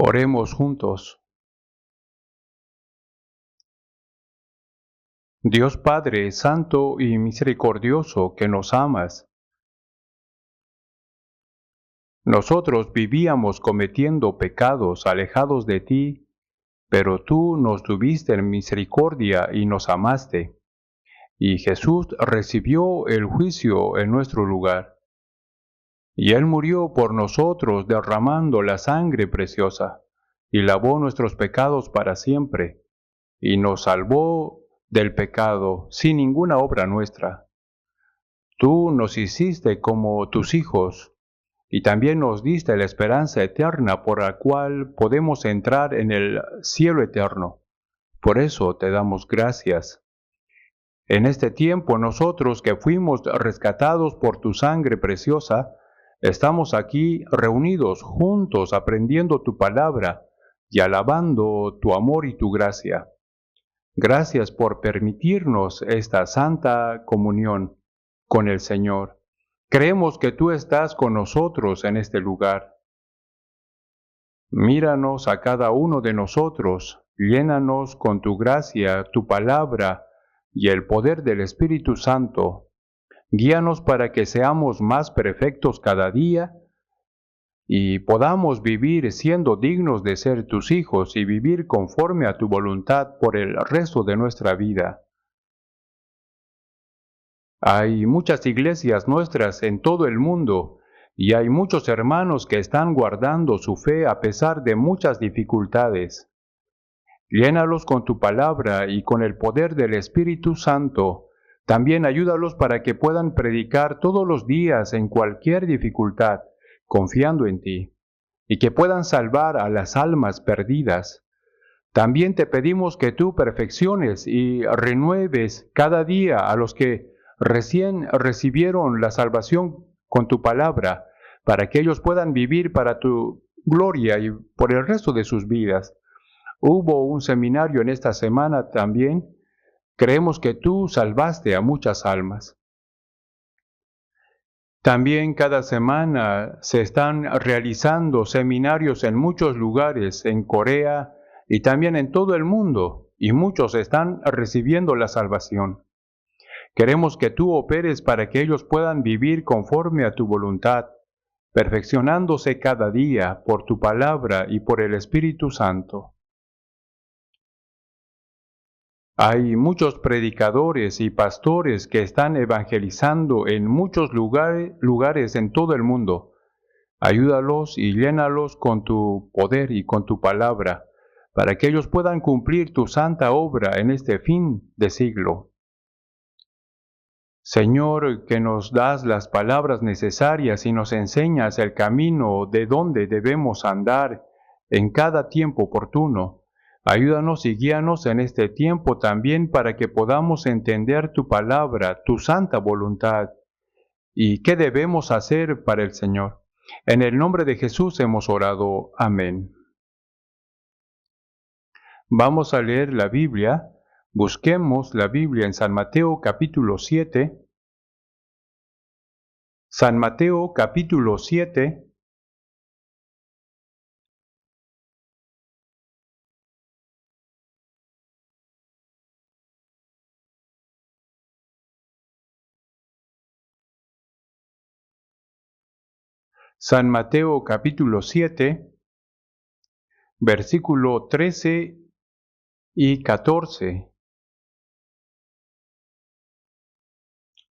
Oremos juntos. Dios Padre Santo y Misericordioso, que nos amas, nosotros vivíamos cometiendo pecados alejados de ti, pero tú nos tuviste en misericordia y nos amaste, y Jesús recibió el juicio en nuestro lugar. Y Él murió por nosotros derramando la sangre preciosa, y lavó nuestros pecados para siempre, y nos salvó del pecado sin ninguna obra nuestra. Tú nos hiciste como tus hijos, y también nos diste la esperanza eterna por la cual podemos entrar en el cielo eterno. Por eso te damos gracias. En este tiempo nosotros que fuimos rescatados por tu sangre preciosa, estamos aquí reunidos juntos aprendiendo tu palabra y alabando tu amor y tu gracia. Gracias por permitirnos esta santa comunión con el Señor. Creemos que tú estás con nosotros en este lugar. Míranos a cada uno de nosotros, llénanos con tu gracia, tu palabra y el poder del Espíritu Santo. Guíanos para que seamos más perfectos cada día y podamos vivir siendo dignos de ser tus hijos y vivir conforme a tu voluntad por el resto de nuestra vida. Hay muchas iglesias nuestras en todo el mundo y hay muchos hermanos que están guardando su fe a pesar de muchas dificultades. Llénalos con tu palabra y con el poder del Espíritu Santo. También ayúdalos para que puedan predicar todos los días en cualquier dificultad, confiando en ti, y que puedan salvar a las almas perdidas. También te pedimos que tú perfecciones y renueves cada día a los que recién recibieron la salvación con tu palabra, para que ellos puedan vivir para tu gloria y por el resto de sus vidas. Hubo un seminario en esta semana también. Creemos que tú salvaste a muchas almas. También cada semana se están realizando seminarios en muchos lugares, en Corea y también en todo el mundo, y muchos están recibiendo la salvación. Queremos que tú operes para que ellos puedan vivir conforme a tu voluntad, perfeccionándose cada día por tu palabra y por el Espíritu Santo. Hay muchos predicadores y pastores que están evangelizando en muchos lugares en todo el mundo. Ayúdalos y llénalos con tu poder y con tu palabra, para que ellos puedan cumplir tu santa obra en este fin de siglo. Señor, que nos das las palabras necesarias y nos enseñas el camino de donde debemos andar en cada tiempo oportuno. Ayúdanos y guíanos en este tiempo también para que podamos entender tu palabra, tu santa voluntad y qué debemos hacer para el Señor. En el nombre de Jesús hemos orado. Amén. Vamos a leer la Biblia. Busquemos la Biblia en San Mateo capítulo 7. San Mateo capítulo 7. San Mateo capítulo 7, versículo 13 y 14.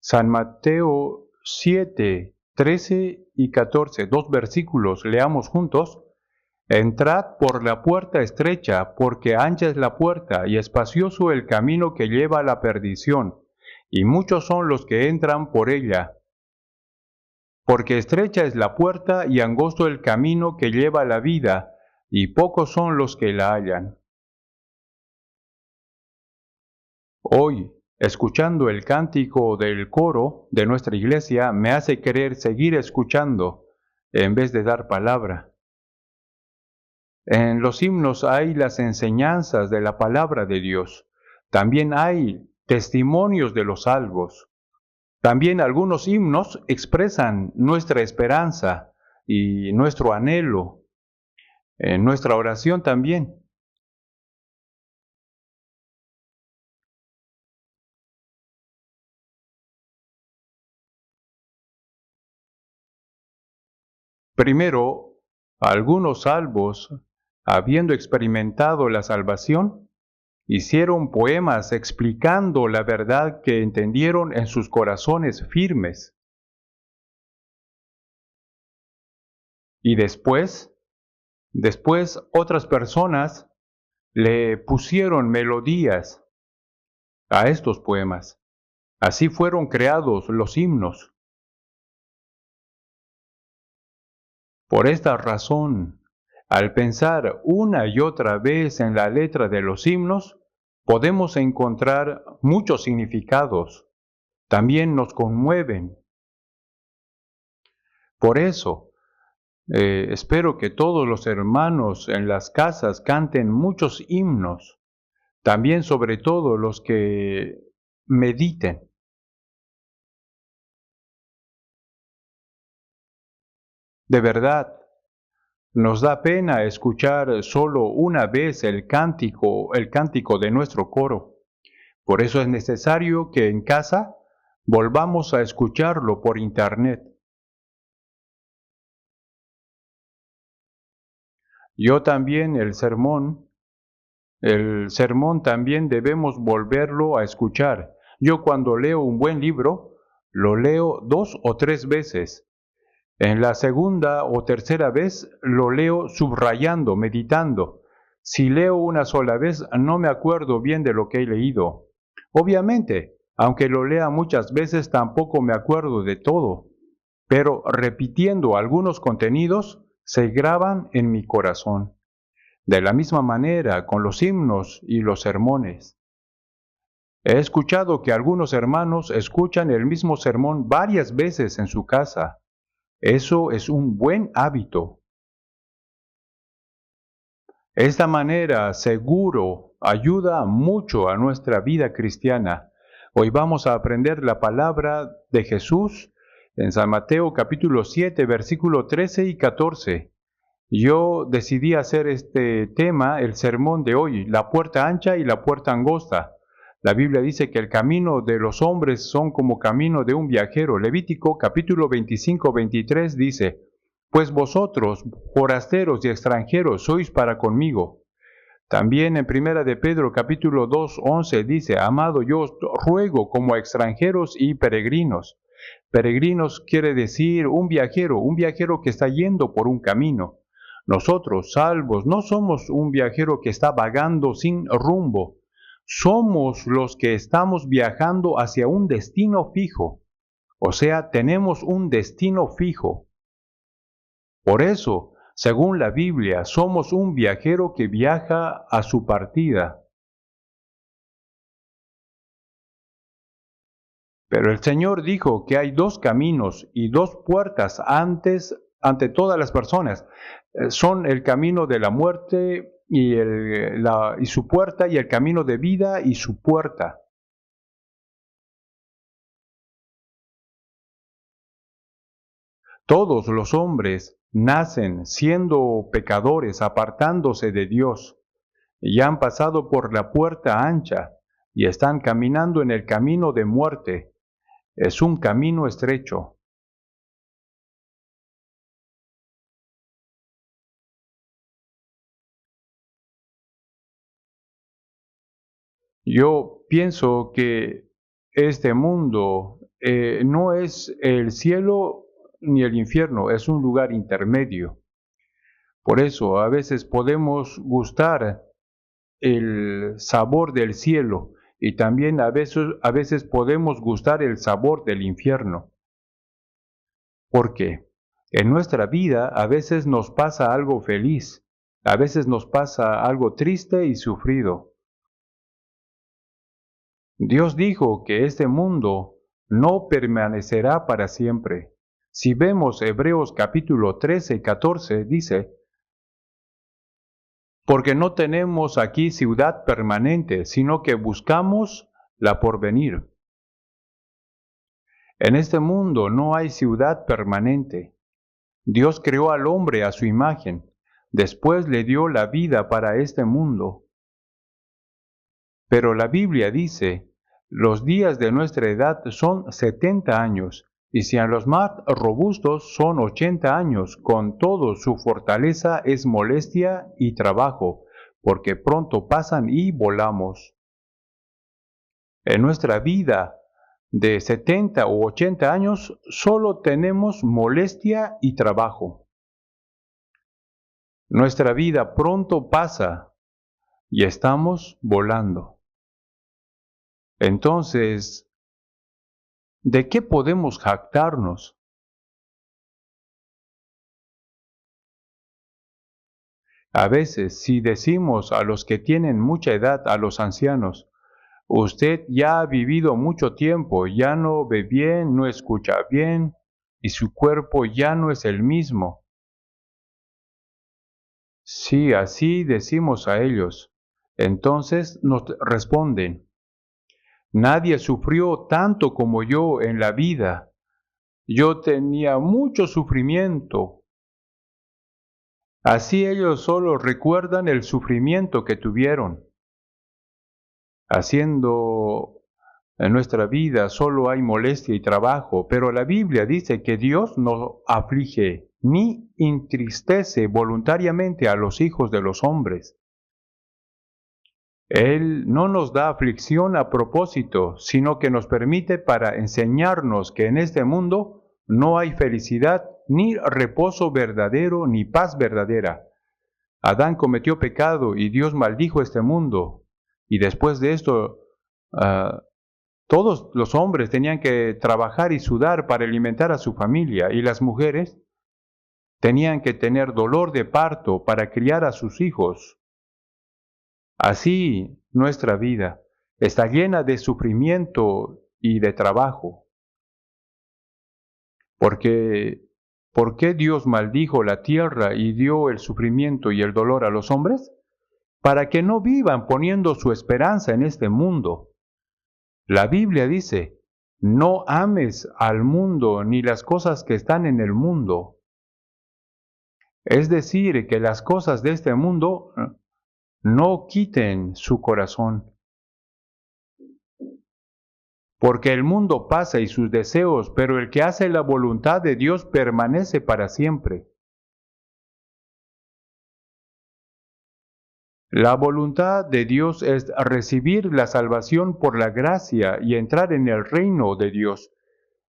San Mateo 7, 13 y 14, dos versículos, leamos juntos. Entrad por la puerta estrecha, porque ancha es la puerta y espacioso el camino que lleva a la perdición, y muchos son los que entran por ella. Porque estrecha es la puerta y angosto el camino que lleva a la vida, y pocos son los que la hallan. Hoy, escuchando el cántico del coro de nuestra iglesia, me hace querer seguir escuchando en vez de dar palabra. En los himnos hay las enseñanzas de la palabra de Dios. También hay testimonios de los salvos. También algunos himnos expresan nuestra esperanza y nuestro anhelo. en nuestra oración también. Primero, algunos salvos, habiendo experimentado la salvación, hicieron poemas explicando la verdad que entendieron en sus corazones firmes. Y después otras personas le pusieron melodías a estos poemas. Así fueron creados los himnos. Por esta razón, al pensar una y otra vez en la letra de los himnos, podemos encontrar muchos significados. También nos conmueven. Por eso, espero que todos los hermanos en las casas canten muchos himnos, también sobre todo los que mediten. De verdad, nos da pena escuchar solo una vez el cántico de nuestro coro. Por eso es necesario que en casa volvamos a escucharlo por internet. Yo también el sermón también debemos volverlo a escuchar. Yo cuando leo un buen libro, lo leo 2 o 3 veces. En la segunda o tercera vez lo leo subrayando, meditando. Si leo una sola vez, no me acuerdo bien de lo que he leído. Obviamente, aunque lo lea muchas veces, tampoco me acuerdo de todo. Pero repitiendo algunos contenidos, se graban en mi corazón. De la misma manera con los himnos y los sermones. He escuchado que algunos hermanos escuchan el mismo sermón varias veces en su casa. Eso es un buen hábito. Esta manera seguro ayuda mucho a nuestra vida cristiana. Hoy vamos a aprender la palabra de Jesús en San Mateo capítulo 7, versículo 13 y 14. Yo decidí hacer este tema, el sermón de hoy, la puerta ancha y la puerta angosta. La Biblia dice que el camino de los hombres son como camino de un viajero. Levítico capítulo 25, 23 dice, pues vosotros, forasteros y extranjeros, sois para conmigo. También en Primera de Pedro capítulo 2, 11 dice, amado, yo os ruego como a extranjeros y peregrinos. Peregrinos quiere decir un viajero que está yendo por un camino. Nosotros, salvos, no somos un viajero que está vagando sin rumbo. Somos los que estamos viajando hacia un destino fijo. O sea, tenemos un destino fijo. Por eso, según la Biblia, somos un viajero que viaja a su partida. Pero el Señor dijo que hay 2 caminos y 2 puertas ante todas las personas. Son el camino de la muerte y su puerta, y el camino de vida y su puerta. Todos los hombres nacen siendo pecadores, apartándose de Dios, y han pasado por la puerta ancha y están caminando en el camino de muerte. Es un camino estrecho. Yo pienso que este mundo no es el cielo ni el infierno, es un lugar intermedio. Por eso a veces podemos gustar el sabor del cielo y también a veces podemos gustar el sabor del infierno. ¿Por qué? En nuestra vida a veces nos pasa algo feliz, a veces nos pasa algo triste y sufrido. Dios dijo que este mundo no permanecerá para siempre. Si vemos Hebreos capítulo 13 y 14, dice, porque no tenemos aquí ciudad permanente, sino que buscamos la porvenir. En este mundo no hay ciudad permanente. Dios creó al hombre a su imagen. Después le dio la vida para este mundo. Pero la Biblia dice, los días de nuestra edad son 70 años, y si a los más robustos son 80 años, con todo su fortaleza es molestia y trabajo, porque pronto pasan y volamos. En nuestra vida de 70 o 80 años solo tenemos molestia y trabajo. Nuestra vida pronto pasa y estamos volando. Entonces, ¿de qué podemos jactarnos? A veces, si decimos a los que tienen mucha edad, a los ancianos, usted ya ha vivido mucho tiempo, ya no ve bien, no escucha bien, y su cuerpo ya no es el mismo. Si así decimos a ellos, entonces nos responden, nadie sufrió tanto como yo en la vida. Yo tenía mucho sufrimiento. Así ellos solo recuerdan el sufrimiento que tuvieron. Haciendo en nuestra vida solo hay molestia y trabajo, pero la Biblia dice que Dios no aflige ni entristece voluntariamente a los hijos de los hombres. Él no nos da aflicción a propósito, sino que nos permite para enseñarnos que en este mundo no hay felicidad, ni reposo verdadero, ni paz verdadera. Adán cometió pecado y Dios maldijo este mundo. Y después de esto, todos los hombres tenían que trabajar y sudar para alimentar a su familia, y las mujeres tenían que tener dolor de parto para criar a sus hijos. Así nuestra vida está llena de sufrimiento y de trabajo. Porque, ¿por qué Dios maldijo la tierra y dio el sufrimiento y el dolor a los hombres? Para que no vivan poniendo su esperanza en este mundo. La Biblia dice, no ames al mundo ni las cosas que están en el mundo. Es decir, que las cosas de este mundo no quiten su corazón. Porque el mundo pasa y sus deseos, pero el que hace la voluntad de Dios permanece para siempre. La voluntad de Dios es recibir la salvación por la gracia y entrar en el reino de Dios.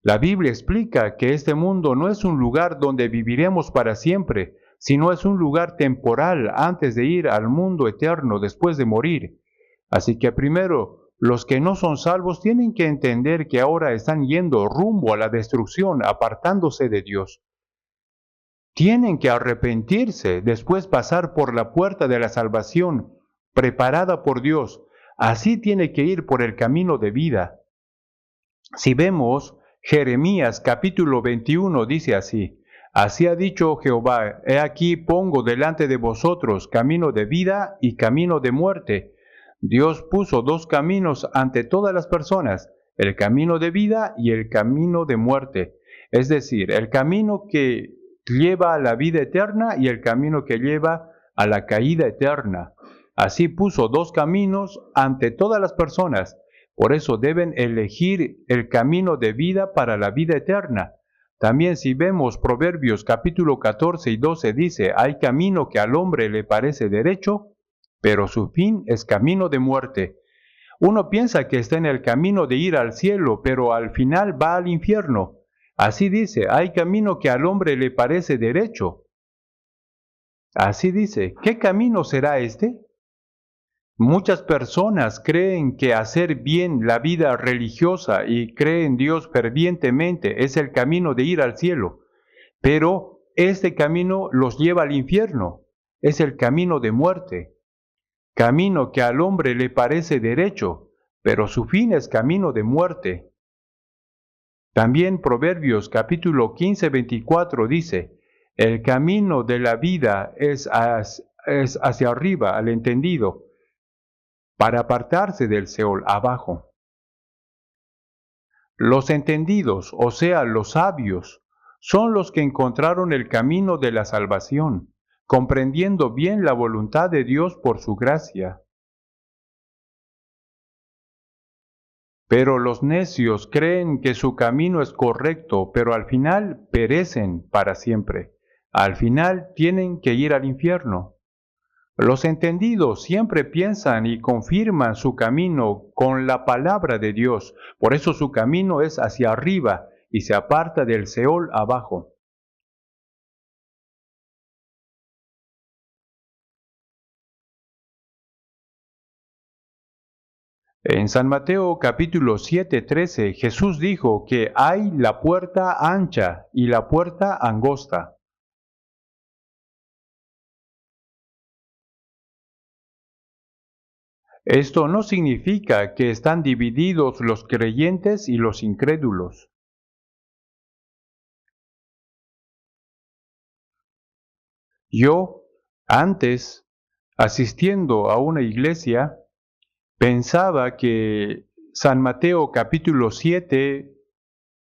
La Biblia explica que este mundo no es un lugar donde viviremos para siempre, sino es un lugar temporal antes de ir al mundo eterno después de morir. Así que primero, los que no son salvos tienen que entender que ahora están yendo rumbo a la destrucción, apartándose de Dios. Tienen que arrepentirse, después pasar por la puerta de la salvación, preparada por Dios. Así tiene que ir por el camino de vida. Si vemos, Jeremías capítulo 21 dice así, así ha dicho Jehová, he aquí pongo delante de vosotros camino de vida y camino de muerte. Dios puso dos caminos ante todas las personas, el camino de vida y el camino de muerte. Es decir, el camino que lleva a la vida eterna y el camino que lleva a la caída eterna. Así puso dos caminos ante todas las personas. Por eso deben elegir el camino de vida para la vida eterna. También si vemos Proverbios capítulo 14 y 12 dice, hay camino que al hombre le parece derecho, pero su fin es camino de muerte. Uno piensa que está en el camino de ir al cielo, pero al final va al infierno. Así dice, hay camino que al hombre le parece derecho. Así dice, ¿qué camino será este? Muchas personas creen que hacer bien la vida religiosa y creen en Dios fervientemente es el camino de ir al cielo, pero este camino los lleva al infierno, es el camino de muerte, camino que al hombre le parece derecho, pero su fin es camino de muerte. También Proverbios capítulo 15, 24 dice, el camino de la vida es hacia arriba al entendido, para apartarse del Seol abajo. Los entendidos, o sea, los sabios, son los que encontraron el camino de la salvación. comprendiendo bien la voluntad de Dios por su gracia. Pero los necios creen que su camino es correcto, pero al final perecen para siempre. Al final tienen que ir al infierno. Los entendidos siempre piensan y confirman su camino con la palabra de Dios. Por eso su camino es hacia arriba y se aparta del Seol abajo. En San Mateo capítulo 7:13, Jesús dijo que hay la puerta ancha y la puerta angosta. Esto no significa que están divididos los creyentes y los incrédulos. Yo, antes, asistiendo a una iglesia, pensaba que San Mateo capítulo 7,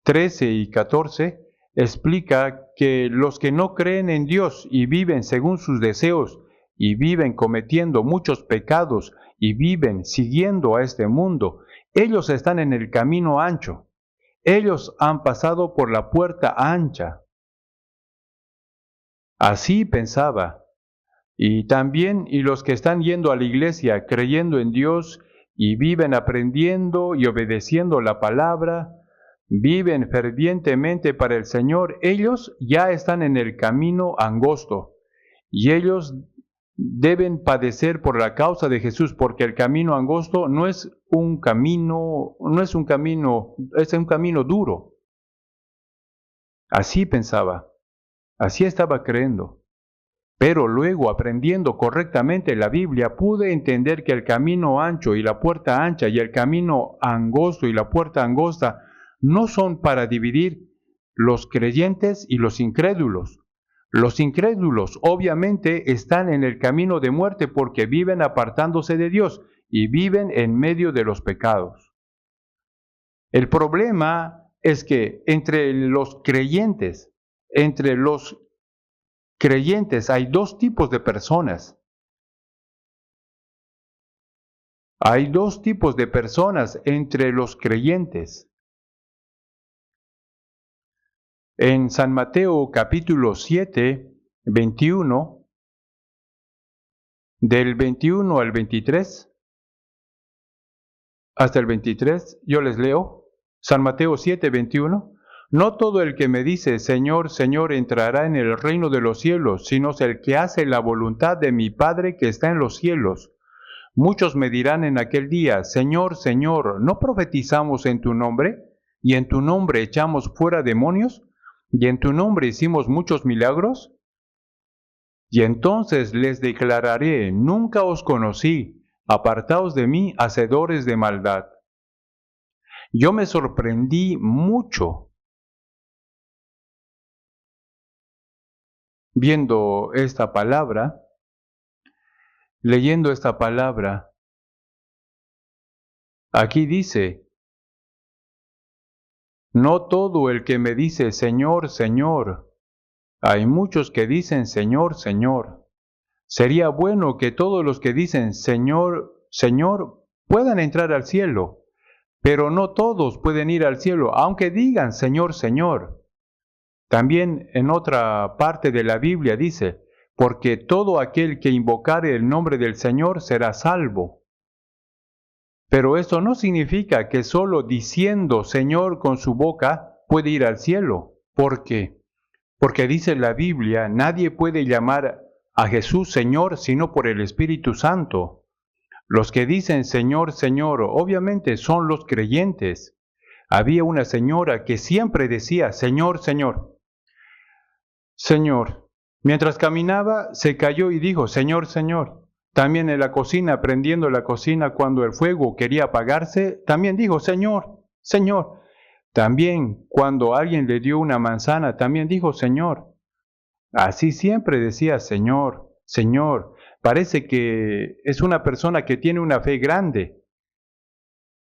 13 y 14 explica que los que no creen en Dios y viven según sus deseos y viven cometiendo muchos pecados y viven siguiendo a este mundo, ellos están en el camino ancho. Ellos han pasado por la puerta ancha. Así pensaba. Y los que están yendo a la iglesia creyendo en Dios y viven aprendiendo y obedeciendo la palabra, viven fervientemente para el Señor, ellos ya están en el camino angosto y ellos deben padecer por la causa de Jesús, porque el camino angosto no es un camino, es un camino duro. Así pensaba, así estaba creyendo. Pero luego, aprendiendo correctamente la Biblia, pude entender que el camino ancho y la puerta ancha y el camino angosto y la puerta angosta no son para dividir los creyentes y los incrédulos. Los incrédulos obviamente están en el camino de muerte porque viven apartándose de Dios y viven en medio de los pecados. El problema es que entre los creyentes hay dos tipos de personas. Hay dos tipos de personas entre los creyentes. En San Mateo capítulo 7, 21, del 21 al 23, hasta el 23, yo les leo. San Mateo 7, 21. No todo el que me dice, Señor, Señor, entrará en el reino de los cielos, sino el que hace la voluntad de mi Padre que está en los cielos. Muchos me dirán en aquel día, Señor, Señor, ¿no profetizamos en tu nombre? ¿Y en tu nombre echamos fuera demonios? ¿Y en tu nombre hicimos muchos milagros? Y entonces les declararé, nunca os conocí, apartaos de mí, hacedores de maldad. Yo me sorprendí mucho viendo esta palabra, leyendo esta palabra. Aquí dice, no todo el que me dice Señor, Señor. Hay muchos que dicen Señor, Señor. Sería bueno que todos los que dicen Señor, Señor puedan entrar al cielo, pero no todos pueden ir al cielo, aunque digan Señor, Señor. También en otra parte de la Biblia dice, porque todo aquel que invocare el nombre del Señor será salvo. Pero eso no significa que solo diciendo Señor con su boca puede ir al cielo. ¿Por qué? Porque dice la Biblia, nadie puede llamar a Jesús Señor sino por el Espíritu Santo. Los que dicen Señor, Señor, obviamente son los creyentes. Había una señora que siempre decía Señor, Señor. Señor. Mientras caminaba, se cayó y dijo, Señor, Señor. También en la cocina, prendiendo la cocina cuando el fuego quería apagarse, también dijo, Señor, Señor. También cuando alguien le dio una manzana, también dijo, Señor. Así siempre decía, Señor, Señor. Parece que es una persona que tiene una fe grande.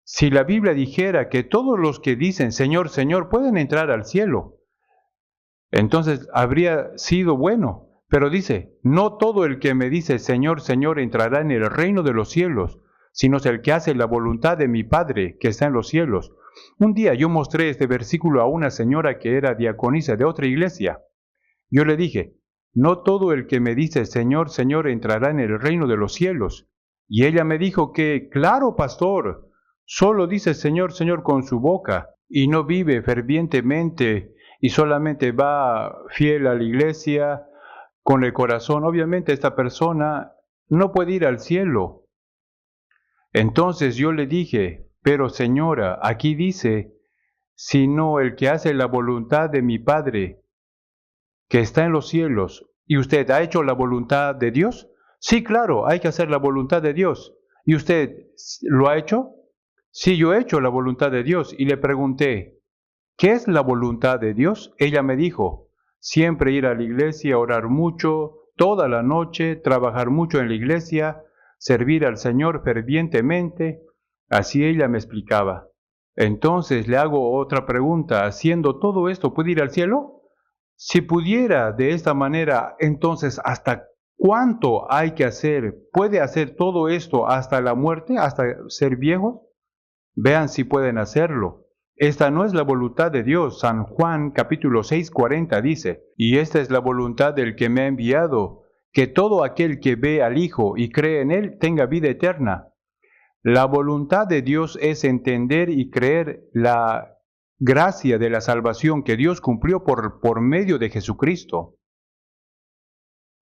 Si la Biblia dijera que todos los que dicen, Señor, Señor, pueden entrar al cielo, entonces habría sido bueno, Pero dice, no todo el que me dice Señor, Señor entrará en el reino de los cielos, sino el que hace la voluntad de mi Padre que está en los cielos. Un día yo mostré este versículo a una señora que era diaconisa de otra iglesia. Yo le dije, no todo el que me dice Señor, Señor entrará en el reino de los cielos. Y ella me dijo que, claro, pastor, solo dice Señor, Señor con su boca y no vive fervientemente y solamente va fiel a la iglesia con el corazón. Obviamente esta persona no puede ir al cielo. Entonces yo le dije, pero señora, aquí dice, sino el que hace la voluntad de mi Padre que está en los cielos. ¿Y usted ha hecho la voluntad de Dios? Sí, claro, hay que hacer la voluntad de Dios. ¿Y usted lo ha hecho? Sí, yo he hecho la voluntad de Dios. Y le pregunté, ¿qué es la voluntad de Dios? Ella me dijo, siempre ir a la iglesia, orar mucho, toda la noche, trabajar mucho en la iglesia, servir al Señor fervientemente. Así ella me explicaba. Entonces le hago otra pregunta, ¿haciendo todo esto puede ir al cielo? Si pudiera de esta manera, entonces, ¿hasta cuánto hay que hacer? ¿Puede hacer todo esto hasta la muerte, hasta ser viejos? Vean si pueden hacerlo. Esta no es la voluntad de Dios. San Juan capítulo 6:40 dice, y esta es la voluntad del que me ha enviado, que todo aquel que ve al Hijo y cree en Él tenga vida eterna. La voluntad de Dios es entender y creer la gracia de la salvación que Dios cumplió por medio de Jesucristo.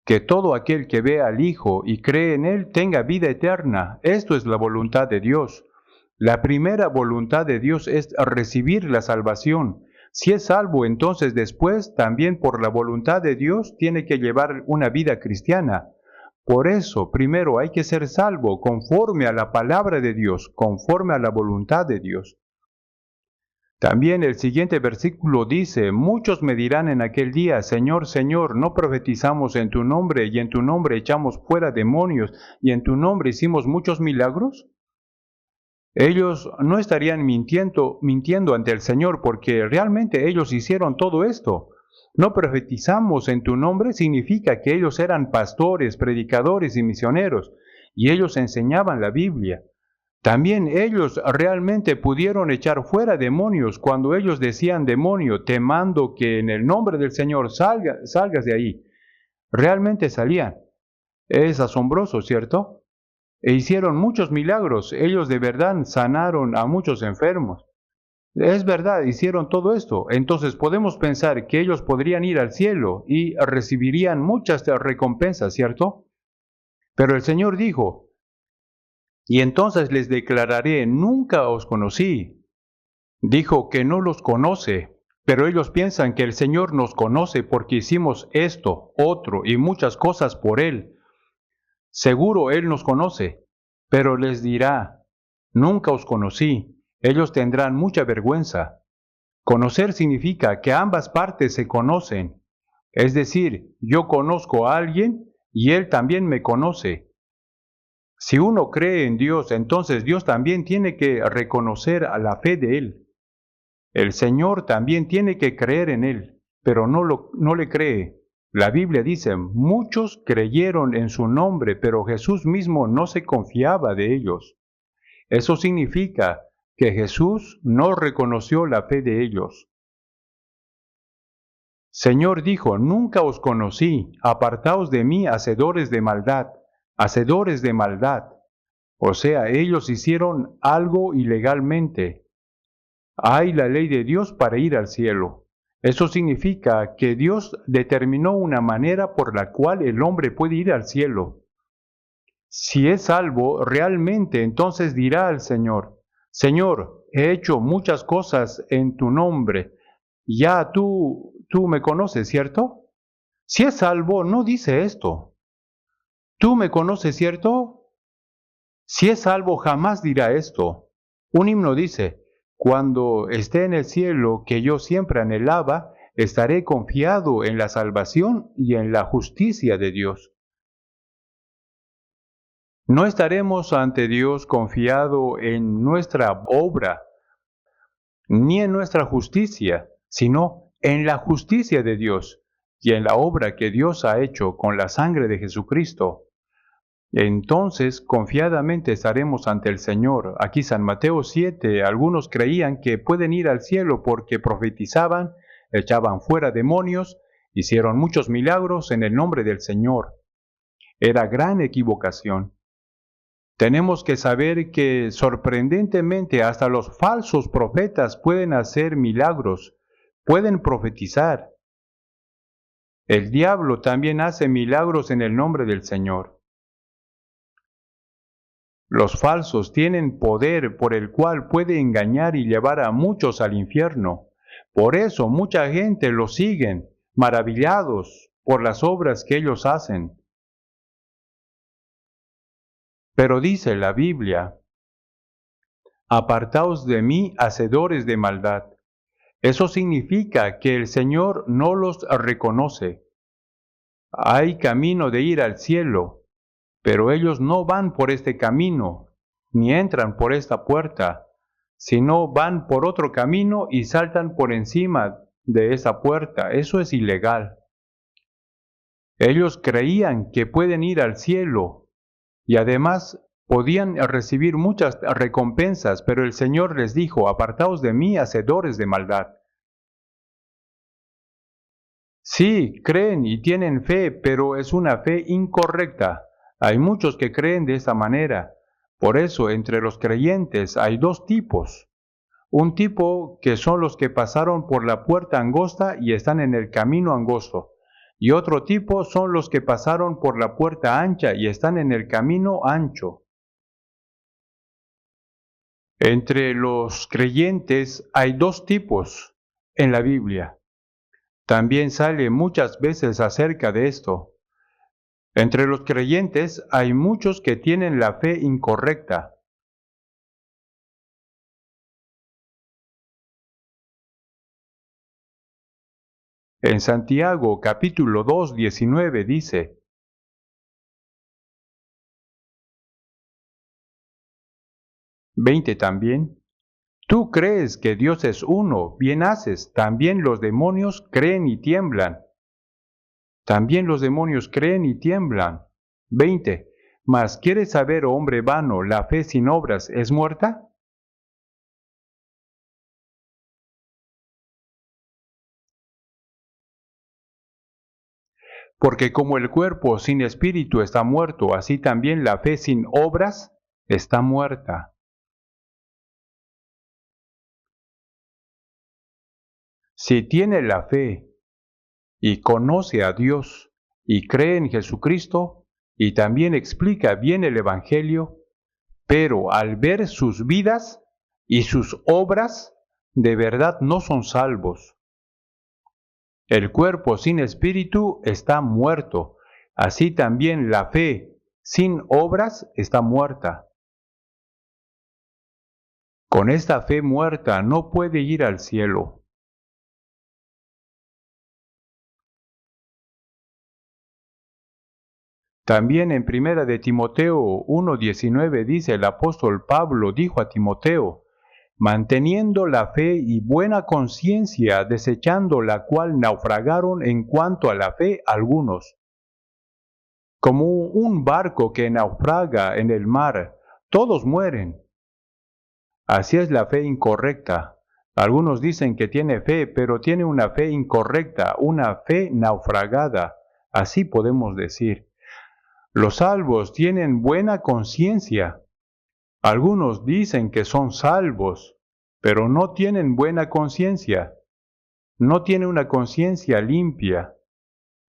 Que todo aquel que ve al Hijo y cree en Él tenga vida eterna. Esto es la voluntad de Dios. La primera voluntad de Dios es recibir la salvación. Si es salvo, entonces después también por la voluntad de Dios tiene que llevar una vida cristiana. Por eso, primero hay que ser salvo conforme a la palabra de Dios, conforme a la voluntad de Dios. También el siguiente versículo dice, muchos me dirán en aquel día, Señor, Señor, ¿no profetizamos en tu nombre y en tu nombre echamos fuera demonios y en tu nombre hicimos muchos milagros? Ellos no estarían mintiendo ante el Señor porque realmente ellos hicieron todo esto. No profetizamos en tu nombre significa que ellos eran pastores, predicadores y misioneros, y ellos enseñaban la Biblia. También ellos realmente pudieron echar fuera demonios cuando ellos decían demonio, te mando que en el nombre del Señor salgas de ahí. Realmente salían. Es asombroso, ¿cierto? E hicieron muchos milagros. Ellos de verdad sanaron a muchos enfermos. Es verdad, hicieron todo esto. Entonces podemos pensar que ellos podrían ir al cielo y recibirían muchas recompensas, ¿cierto? Pero el Señor dijo, y entonces les declararé, nunca os conocí. Dijo que no los conoce, pero ellos piensan que el Señor nos conoce porque hicimos esto, otro y muchas cosas por Él. Seguro Él nos conoce, pero les dirá, nunca os conocí. Ellos tendrán mucha vergüenza. Conocer significa que ambas partes se conocen. Es decir, yo conozco a alguien y él también me conoce. Si uno cree en Dios, entonces Dios también tiene que reconocer a la fe de él. El Señor también tiene que creer en él, pero no le cree. La Biblia dice, muchos creyeron en su nombre, pero Jesús mismo no se confiaba de ellos. Eso significa que Jesús no reconoció la fe de ellos. Señor dijo, nunca os conocí, apartaos de mí, hacedores de maldad, hacedores de maldad. O sea, ellos hicieron algo ilegalmente. Hay la ley de Dios para ir al cielo. Eso significa que Dios determinó una manera por la cual el hombre puede ir al cielo. Si es salvo realmente, entonces dirá al Señor, Señor, he hecho muchas cosas en tu nombre. Ya tú me conoces, ¿cierto? Si es salvo, no dice esto. Tú me conoces, ¿cierto? Si es salvo, jamás dirá esto. Un himno dice, cuando esté en el cielo que yo siempre anhelaba, estaré confiado en la salvación y en la justicia de Dios. No estaremos ante Dios confiado en nuestra obra, ni en nuestra justicia, sino en la justicia de Dios. y en la obra que Dios ha hecho con la sangre de Jesucristo, entonces confiadamente estaremos ante el Señor. Aquí San Mateo 7, algunos creían que pueden ir al cielo porque profetizaban, echaban fuera demonios, hicieron muchos milagros en el nombre del Señor. Era gran equivocación. Tenemos que saber que sorprendentemente hasta los falsos profetas pueden hacer milagros, pueden profetizar. El diablo también hace milagros en el nombre del Señor. Los falsos tienen poder por el cual puede engañar y llevar a muchos al infierno. Por eso mucha gente los siguen, maravillados por las obras que ellos hacen. Pero dice la Biblia, apartaos de mí, hacedores de maldad. Eso significa que el Señor no los reconoce. Hay camino de ir al cielo, pero ellos no van por este camino, ni entran por esta puerta, sino van por otro camino y saltan por encima de esa puerta. Eso es ilegal. Ellos creían que pueden ir al cielo y además podían recibir muchas recompensas, pero el Señor les dijo, apartaos de mí, hacedores de maldad. Sí, creen y tienen fe, pero es una fe incorrecta. Hay muchos que creen de esa manera. Por eso, entre los creyentes hay dos tipos. Un tipo que son los que pasaron por la puerta angosta y están en el camino angosto. Y otro tipo son los que pasaron por la puerta ancha y están en el camino ancho. Entre los creyentes hay dos tipos en la Biblia. También sale muchas veces acerca de esto. Entre los creyentes hay muchos que tienen la fe incorrecta. En Santiago capítulo 2, 19 dice, 20 también, tú crees que Dios es uno, bien haces, también los demonios creen y tiemblan. También los demonios creen y tiemblan. 20. Mas ¿quieres saber, oh hombre vano, la fe sin obras es muerta? Porque como el cuerpo sin espíritu está muerto, así también la fe sin obras está muerta. Si tiene la fe y conoce a Dios y cree en Jesucristo y también explica bien el Evangelio, pero al ver sus vidas y sus obras, de verdad no son salvos. El cuerpo sin espíritu está muerto, así también la fe sin obras está muerta. Con esta fe muerta no puede ir al cielo. También en primera de Timoteo 1:19 dice el apóstol Pablo dijo a Timoteo, manteniendo la fe y buena conciencia, desechando la cual naufragaron en cuanto a la fe algunos. Como un barco que naufraga en el mar, todos mueren. Así es la fe incorrecta. Algunos dicen que tiene fe, pero tiene una fe incorrecta, una fe naufragada. Así podemos decir. Los salvos tienen buena conciencia. Algunos dicen que son salvos, pero no tienen buena conciencia. No tienen una conciencia limpia,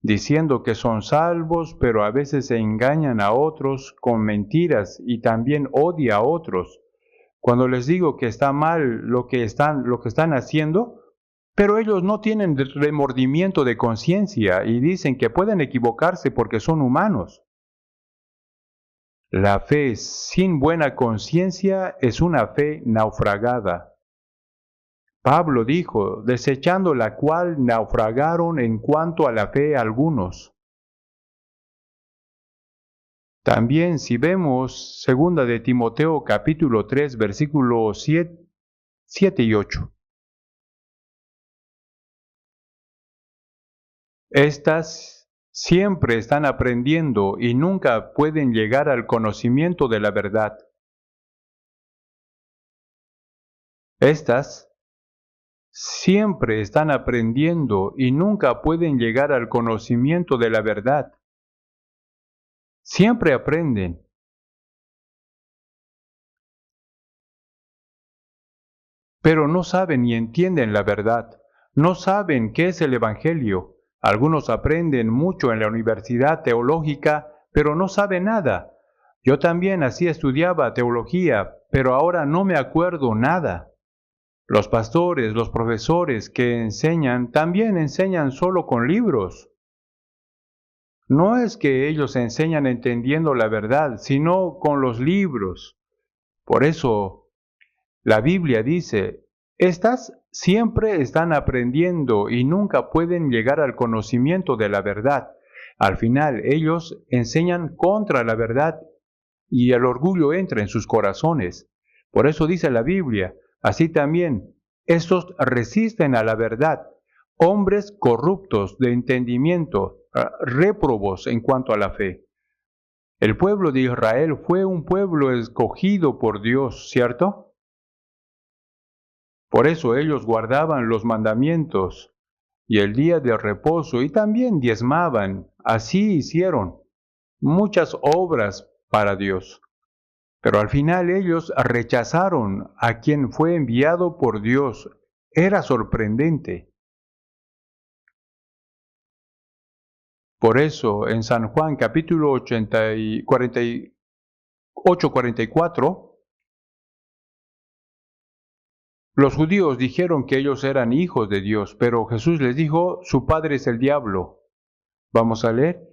diciendo que son salvos, pero a veces se engañan a otros con mentiras y también odia a otros. Cuando les digo que está mal lo que están haciendo, pero ellos no tienen remordimiento de conciencia y dicen que pueden equivocarse porque son humanos. La fe sin buena conciencia es una fe naufragada. Pablo dijo, desechando la cual naufragaron en cuanto a la fe algunos. También si vemos 2 de Timoteo capítulo 3 versículos 7 y 8. Estas siempre están aprendiendo y nunca pueden llegar al conocimiento de la verdad. Estas siempre están aprendiendo y nunca pueden llegar al conocimiento de la verdad. Siempre aprenden, pero no saben ni entienden la verdad. No saben qué es el Evangelio. Algunos aprenden mucho en la universidad teológica, pero no saben nada. Yo también así estudiaba teología, pero ahora no me acuerdo nada. Los pastores, los profesores que enseñan, también enseñan solo con libros. No es que ellos enseñan entendiendo la verdad, sino con los libros. Por eso la Biblia dice, estas siempre están aprendiendo y nunca pueden llegar al conocimiento de la verdad. Al final ellos enseñan contra la verdad y el orgullo entra en sus corazones. Por eso dice la Biblia, así también, estos resisten a la verdad, hombres corruptos de entendimiento, réprobos en cuanto a la fe. El pueblo de Israel fue un pueblo escogido por Dios, ¿cierto? Por eso ellos guardaban los mandamientos y el día de reposo y también diezmaban. Así hicieron muchas obras para Dios. Pero al final ellos rechazaron a quien fue enviado por Dios. Era sorprendente. Por eso en San Juan capítulo 48-44, los judíos dijeron que ellos eran hijos de Dios, pero Jesús les dijo, su padre es el diablo. Vamos a leer.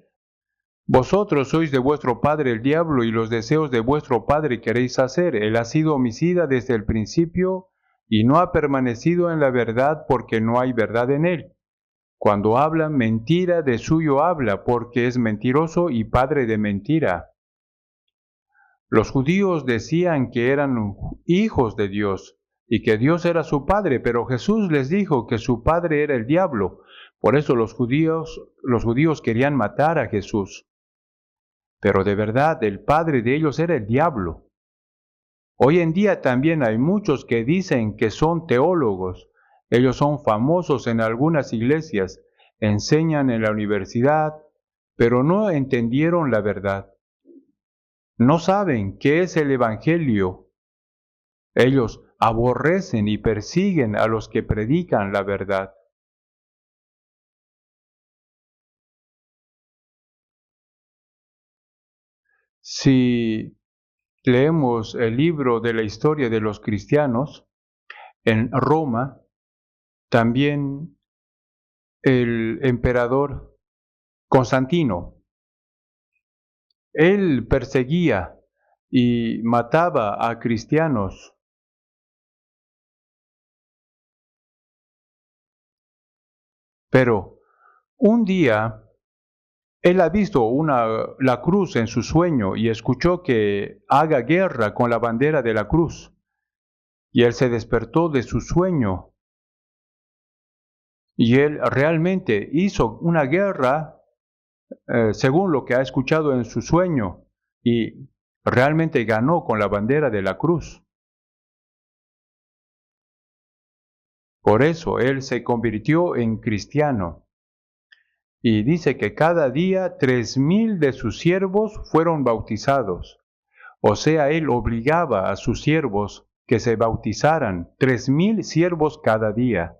Vosotros sois de vuestro padre el diablo y los deseos de vuestro padre queréis hacer. Él ha sido homicida desde el principio y no ha permanecido en la verdad porque no hay verdad en él. Cuando habla mentira, de suyo habla porque es mentiroso y padre de mentira. Los judíos decían que eran hijos de Dios y que Dios era su padre, pero Jesús les dijo que su padre era el diablo. Por eso los judíos querían matar a Jesús. Pero de verdad el padre de ellos era el diablo. Hoy en día también hay muchos que dicen que son teólogos. Ellos son famosos en algunas iglesias, enseñan en la universidad, pero no entendieron la verdad. No saben qué es el Evangelio. Ellos aborrecen y persiguen a los que predican la verdad. Si leemos el libro de la historia de los cristianos, en Roma, también el emperador Constantino, él perseguía y mataba a cristianos. Pero un día él ha visto la cruz en su sueño y escuchó que haga guerra con la bandera de la cruz. Y él se despertó de su sueño. Y él realmente hizo una guerra según lo que ha escuchado en su sueño. Y realmente ganó con la bandera de la cruz. Por eso él se convirtió en cristiano. Y dice que cada día 3,000 de sus siervos fueron bautizados. O sea, él obligaba a sus siervos que se bautizaran, 3,000 siervos cada día.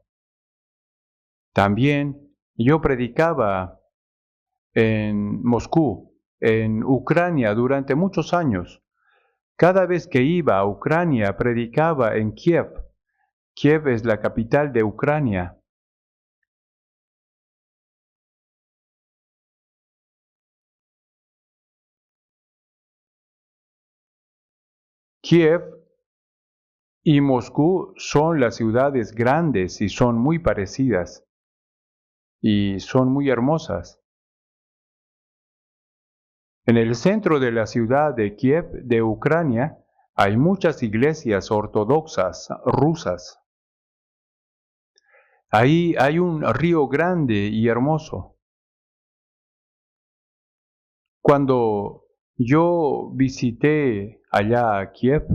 También yo predicaba en Moscú, en Ucrania, durante muchos años. Cada vez que iba a Ucrania, predicaba en Kiev. Kiev es la capital de Ucrania. Kiev y Moscú son las ciudades grandes y son muy parecidas y son muy hermosas. En el centro de la ciudad de Kiev, de Ucrania, hay muchas iglesias ortodoxas rusas. Ahí hay un río grande y hermoso. Cuando yo visité allá a Kiev,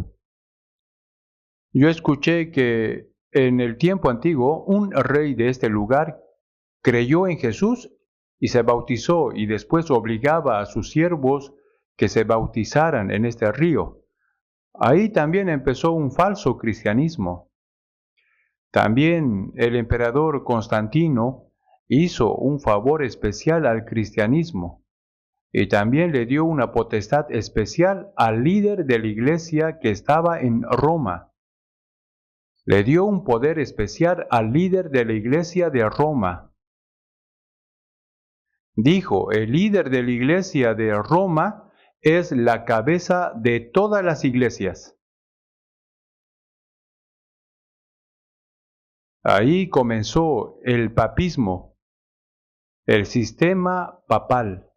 yo escuché que en el tiempo antiguo un rey de este lugar creyó en Jesús y se bautizó y después obligaba a sus siervos que se bautizaran en este río. Ahí también empezó un falso cristianismo. También el emperador Constantino hizo un favor especial al cristianismo y también le dio una potestad especial al líder de la iglesia que estaba en Roma. Le dio un poder especial al líder de la iglesia de Roma. Dijo, el líder de la iglesia de Roma es la cabeza de todas las iglesias. Ahí comenzó el papismo, el sistema papal,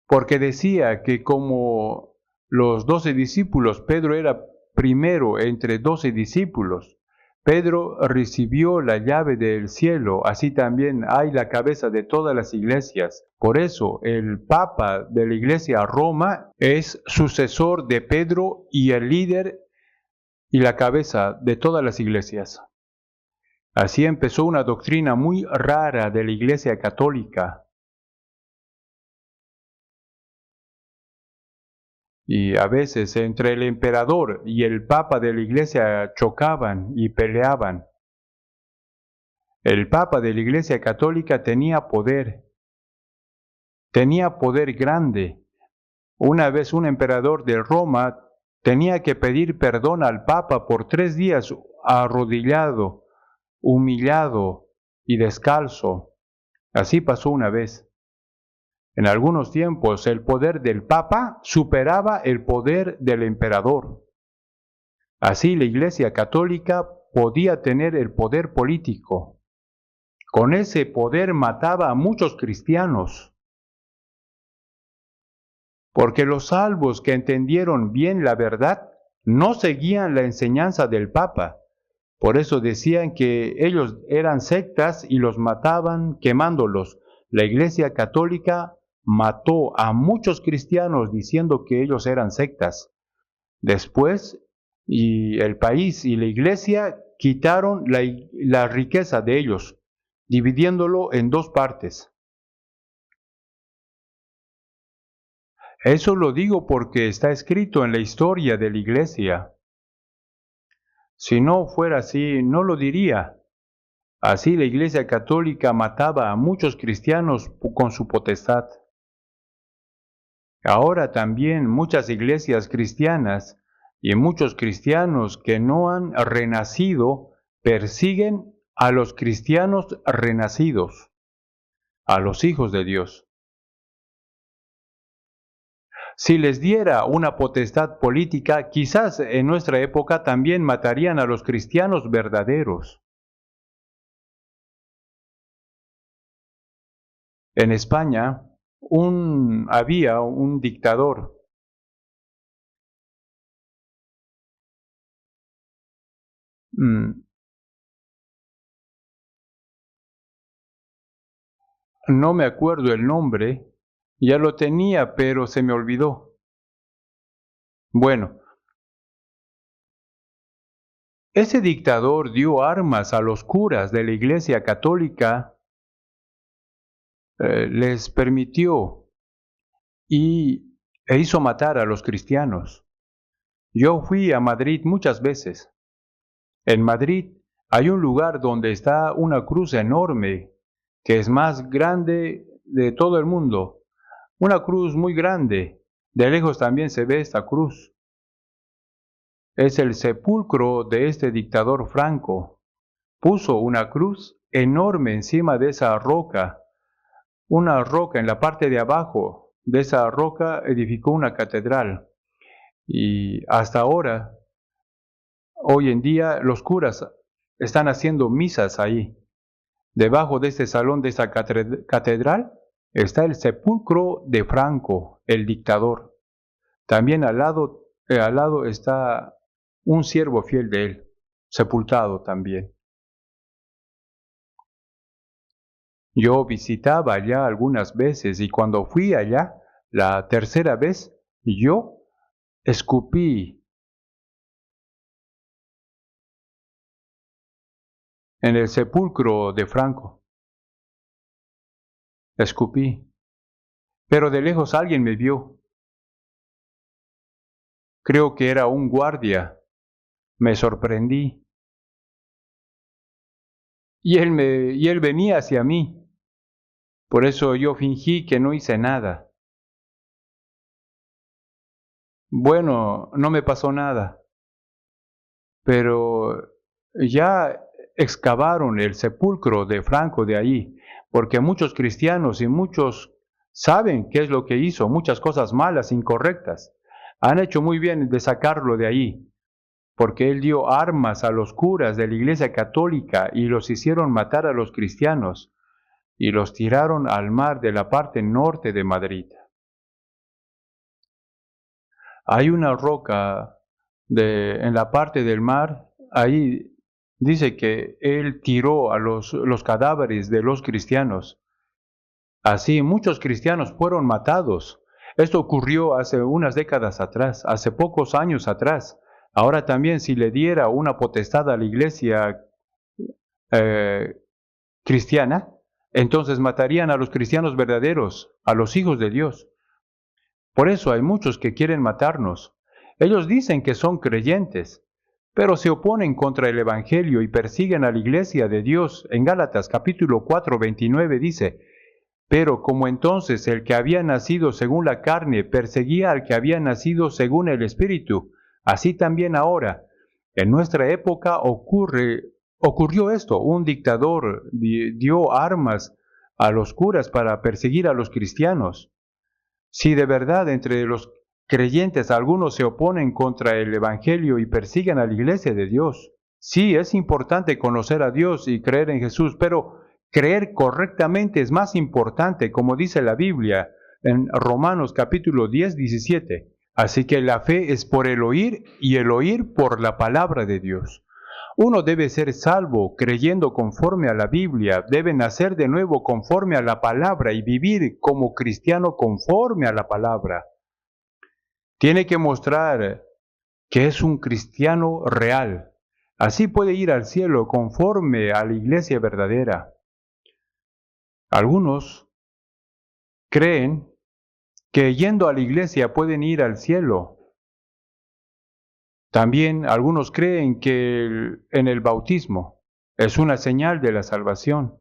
porque decía que como los 12 discípulos, Pedro era primero entre 12 discípulos, Pedro recibió la llave del cielo, así también hay la cabeza de todas las iglesias. Por eso el Papa de la Iglesia Roma es sucesor de Pedro y el líder y la cabeza de todas las iglesias. Así empezó una doctrina muy rara de la Iglesia Católica. Y a veces entre el emperador y el papa de la iglesia chocaban y peleaban. El papa de la iglesia católica tenía poder grande. Una vez un emperador de Roma tenía que pedir perdón al papa por 3 días arrodillado, humillado y descalzo. Así pasó una vez. En algunos tiempos el poder del papa superaba el poder del emperador. Así la Iglesia Católica podía tener el poder político. Con ese poder mataba a muchos cristianos, porque los salvos que entendieron bien la verdad no seguían la enseñanza del Papa. Por eso decían que ellos eran sectas y los mataban quemándolos. La Iglesia Católica mató a muchos cristianos diciendo que ellos eran sectas. Después, y el país y la iglesia quitaron la riqueza de ellos, dividiéndolo en 2 partes. Eso lo digo porque está escrito en la historia de la iglesia. Si no fuera así, no lo diría. Así la iglesia católica mataba a muchos cristianos con su potestad. Ahora también muchas iglesias cristianas y muchos cristianos que no han renacido persiguen a los cristianos renacidos, a los hijos de Dios. Si les diera una potestad política, quizás en nuestra época también matarían a los cristianos verdaderos. En España había un dictador. No me acuerdo el nombre, ya lo tenía, pero se me olvidó. Bueno, ese dictador dio armas a los curas de la Iglesia Católica, les permitió e hizo matar a los cristianos. Yo fui a Madrid muchas veces. En Madrid hay un lugar donde está una cruz enorme, que es más grande de todo el mundo. Una cruz muy grande. De lejos también se ve esta cruz. Es el sepulcro de este dictador Franco. Puso una cruz enorme encima de esa roca. Una roca en la parte de abajo de esa roca edificó una catedral. Y hasta ahora, hoy en día, los curas están haciendo misas ahí. Debajo de este salón de esta catedral está el sepulcro de Franco, el dictador. También al lado está un siervo fiel de él, sepultado también. Yo visitaba allá algunas veces y cuando fui allá, la tercera vez, yo escupí en el sepulcro de Franco. Escupí. Pero de lejos alguien me vio. Creo que era un guardia. Me sorprendí. Y él venía hacia mí. Por eso yo fingí que no hice nada. Bueno, no me pasó nada. Pero ya excavaron el sepulcro de Franco de ahí, porque muchos cristianos y muchos saben qué es lo que hizo, muchas cosas malas, incorrectas. Han hecho muy bien de sacarlo de ahí, porque él dio armas a los curas de la Iglesia Católica y los hicieron matar a los cristianos y los tiraron al mar de la parte norte de Madrid. Hay una roca en la parte del mar, ahí dice que él tiró a los cadáveres de los cristianos. Así muchos cristianos fueron matados. Esto ocurrió hace unas décadas atrás, hace pocos años atrás. Ahora también si le diera una potestad a la iglesia eh, cristiana, entonces matarían a los cristianos verdaderos, a los hijos de Dios. Por eso hay muchos que quieren matarnos. Ellos dicen que son creyentes, pero se oponen contra el Evangelio y persiguen a la iglesia de Dios. En Gálatas capítulo 4, 29 dice, pero como entonces el que había nacido según la carne perseguía al que había nacido según el Espíritu, así también ahora, en nuestra época ocurrió esto. Un dictador dio armas a los curas para perseguir a los cristianos. Si de verdad entre los creyentes algunos se oponen contra el Evangelio y persiguen a la iglesia de Dios, sí es importante conocer a Dios y creer en Jesús, pero creer correctamente es más importante, como dice la Biblia en Romanos capítulo 10, 17. Así que la fe es por el oír y el oír por la palabra de Dios. Uno debe ser salvo creyendo conforme a la Biblia, debe nacer de nuevo conforme a la palabra y vivir como cristiano conforme a la palabra. Tiene que mostrar que es un cristiano real. Así puede ir al cielo conforme a la iglesia verdadera. Algunos creen que yendo a la iglesia pueden ir al cielo. También algunos creen que en el bautismo es una señal de la salvación.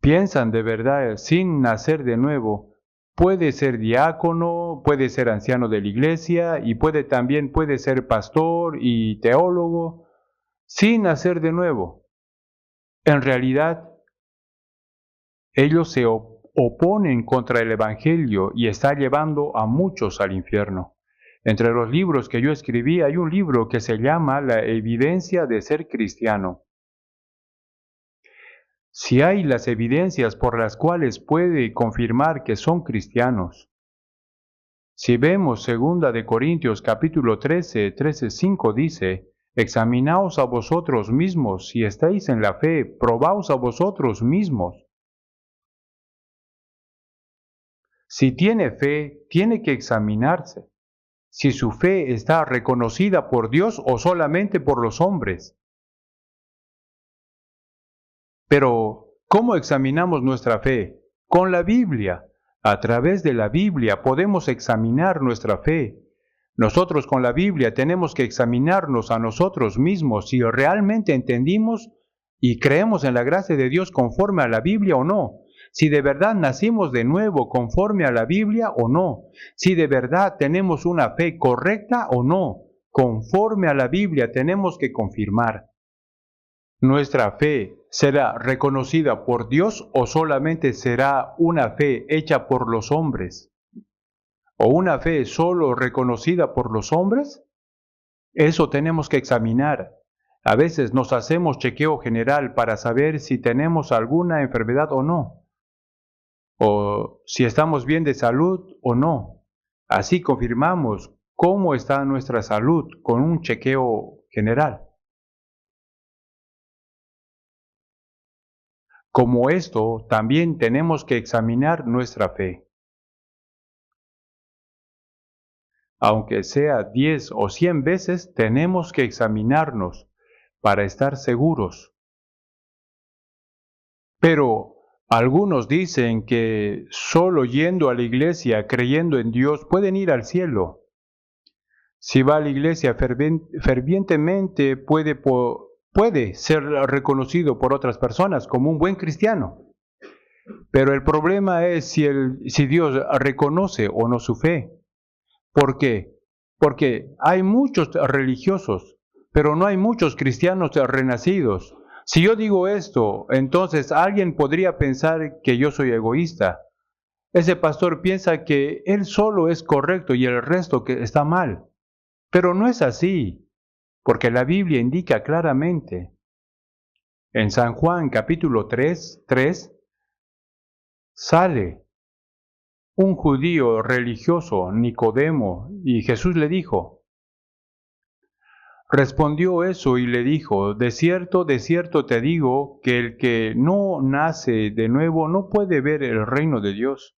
Piensan de verdad, sin nacer de nuevo, puede ser diácono, puede ser anciano de la iglesia y también puede ser pastor y teólogo, sin nacer de nuevo. En realidad, ellos se oponen contra el Evangelio y está llevando a muchos al infierno. Entre los libros que yo escribí hay un libro que se llama La evidencia de ser cristiano. Si hay las evidencias por las cuales puede confirmar que son cristianos. Si vemos 2 de Corintios capítulo 13, 13:5 dice, examinaos a vosotros mismos si estáis en la fe, probaos a vosotros mismos. Si tiene fe, tiene que examinarse. Si su fe está reconocida por Dios o solamente por los hombres. Pero, ¿cómo examinamos nuestra fe? Con la Biblia. A través de la Biblia podemos examinar nuestra fe. Nosotros con la Biblia tenemos que examinarnos a nosotros mismos si realmente entendimos y creemos en la gracia de Dios conforme a la Biblia o no. Si de verdad nacimos de nuevo conforme a la Biblia o no. Si de verdad tenemos una fe correcta o no. Conforme a la Biblia tenemos que confirmar. ¿Nuestra fe será reconocida por Dios o solamente será una fe hecha por los hombres? ¿O una fe solo reconocida por los hombres? Eso tenemos que examinar. A veces nos hacemos chequeo general para saber si tenemos alguna enfermedad o no, o si estamos bien de salud o no. Así confirmamos cómo está nuestra salud con un chequeo general. Como esto, también tenemos que examinar nuestra fe. Aunque sea 10 o 100 veces, tenemos que examinarnos para estar seguros. Pero algunos dicen que solo yendo a la iglesia, creyendo en Dios, pueden ir al cielo. Si va a la iglesia fervientemente, puede ser reconocido por otras personas como un buen cristiano. Pero el problema es si Dios reconoce o no su fe. ¿Por qué? Porque hay muchos religiosos, pero no hay muchos cristianos renacidos. Si yo digo esto, entonces alguien podría pensar que yo soy egoísta. Ese pastor piensa que él solo es correcto y el resto que está mal. Pero no es así, porque la Biblia indica claramente. En San Juan capítulo 3 sale un judío religioso, Nicodemo, y Jesús le dijo, respondió eso y le dijo, de cierto te digo que el que no nace de nuevo no puede ver el reino de Dios.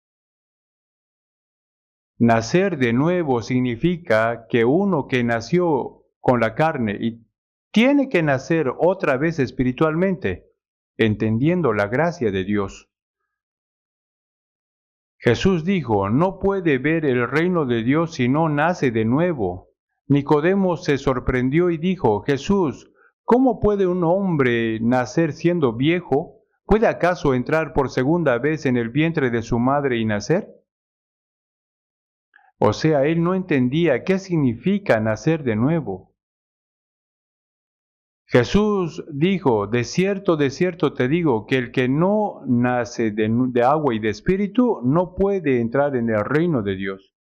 Nacer de nuevo significa que uno que nació con la carne y tiene que nacer otra vez espiritualmente, entendiendo la gracia de Dios. Jesús dijo, no puede ver el reino de Dios si no nace de nuevo. Nicodemo se sorprendió y dijo, Jesús, ¿cómo puede un hombre nacer siendo viejo? ¿Puede acaso entrar por segunda vez en el vientre de su madre y nacer? O sea, él no entendía qué significa nacer de nuevo. Jesús dijo, de cierto te digo, que el que no nace de agua y de espíritu no puede entrar en el reino de Dios.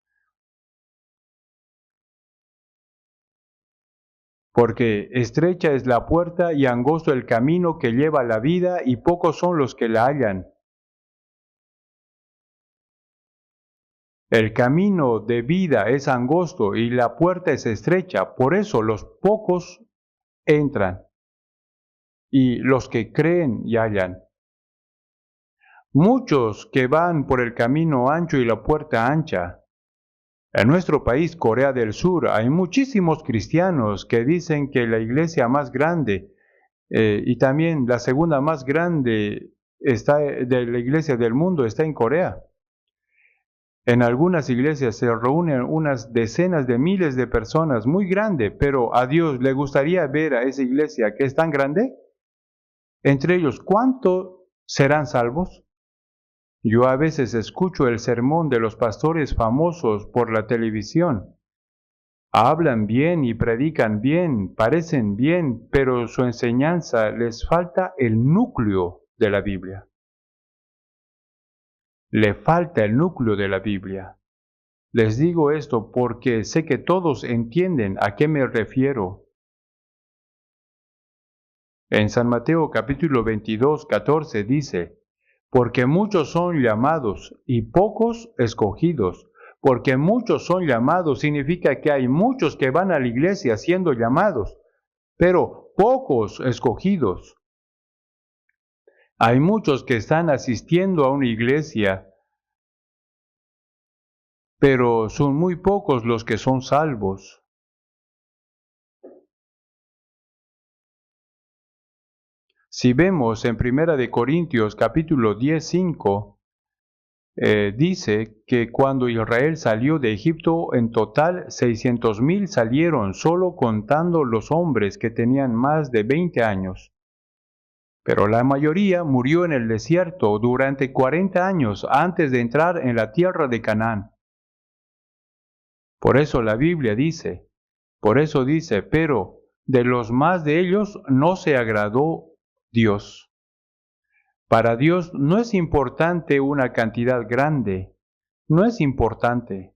Porque estrecha es la puerta y angosto el camino que lleva a la vida, y pocos son los que la hallan. El camino de vida es angosto y la puerta es estrecha, por eso los pocos entran y los que creen y hallan. Muchos que van por el camino ancho y la puerta ancha. En nuestro país, Corea del Sur, hay muchísimos cristianos que dicen que la iglesia más grande y también la segunda más grande de la iglesia del mundo está en Corea. En algunas iglesias se reúnen unas decenas de miles de personas, muy grande, pero a Dios le gustaría ver a esa iglesia que es tan grande. Entre ellos, ¿cuántos serán salvos? Yo a veces escucho el sermón de los pastores famosos por la televisión. Hablan bien y predican bien, parecen bien, pero su enseñanza les falta el núcleo de la Biblia. Le falta el núcleo de la Biblia. Les digo esto porque sé que todos entienden a qué me refiero. En San Mateo capítulo 22, 14 dice, porque muchos son llamados y pocos escogidos. Porque muchos son llamados significa que hay muchos que van a la iglesia siendo llamados, pero pocos escogidos. Hay muchos que están asistiendo a una iglesia, pero son muy pocos los que son salvos. Si vemos en 1 de Corintios capítulo 10:5, dice que cuando Israel salió de Egipto, en total 600,000 salieron, solo contando los hombres que tenían más de 20 años. Pero la mayoría murió en el desierto durante 40 años antes de entrar en la tierra de Canaán. Por eso la Biblia dice, pero de los más de ellos no se agradó Dios. Para Dios no es importante una cantidad grande, no es importante.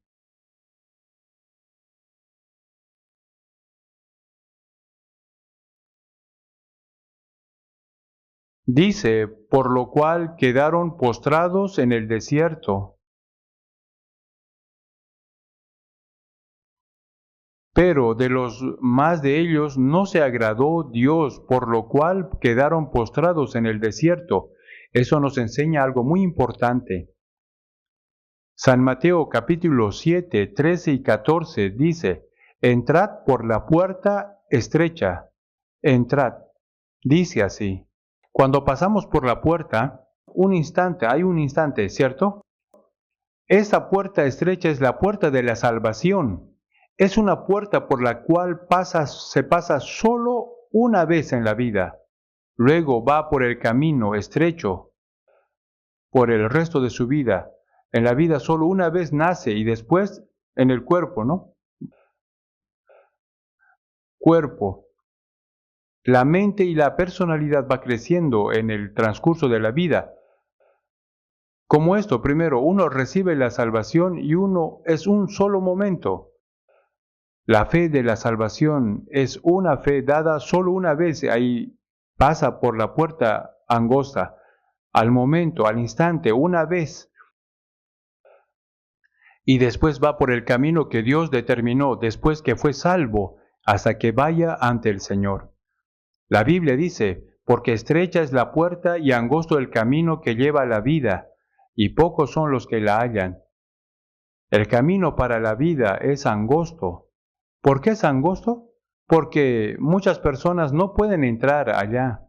Dice, por lo cual quedaron postrados en el desierto. Pero de los más de ellos no se agradó Dios, por lo cual quedaron postrados en el desierto. Eso nos enseña algo muy importante. San Mateo capítulo 7, 13 y 14 dice, entrad por la puerta estrecha, entrad. Dice así, cuando pasamos por la puerta, hay un instante, ¿cierto? Esa puerta estrecha es la puerta de la salvación. Es una puerta por la cual se pasa solo una vez en la vida. Luego va por el camino estrecho por el resto de su vida. En la vida solo una vez nace y después en el cuerpo, ¿no? Cuerpo. La mente y la personalidad va creciendo en el transcurso de la vida. Como esto, primero uno recibe la salvación y uno es un solo momento. La fe de la salvación es una fe dada solo una vez, ahí pasa por la puerta angosta, al momento, al instante, una vez. Y después va por el camino que Dios determinó después que fue salvo, hasta que vaya ante el Señor. La Biblia dice, porque estrecha es la puerta y angosto el camino que lleva a la vida, y pocos son los que la hallan. El camino para la vida es angosto. ¿Por qué es angosto? Porque muchas personas no pueden entrar allá.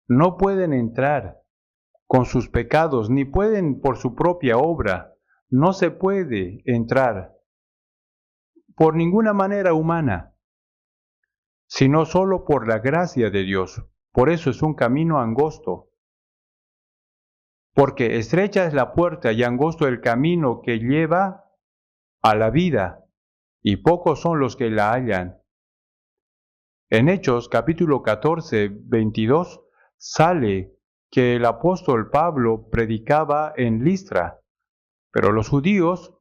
No pueden entrar con sus pecados, ni pueden por su propia obra. No se puede entrar por ninguna manera humana, sino solo por la gracia de Dios. Por eso es un camino angosto. Porque estrecha es la puerta y angosto el camino que lleva a la vida, y pocos son los que la hallan. En Hechos capítulo 14, 22, sale que el apóstol Pablo predicaba en Listra, pero los judíos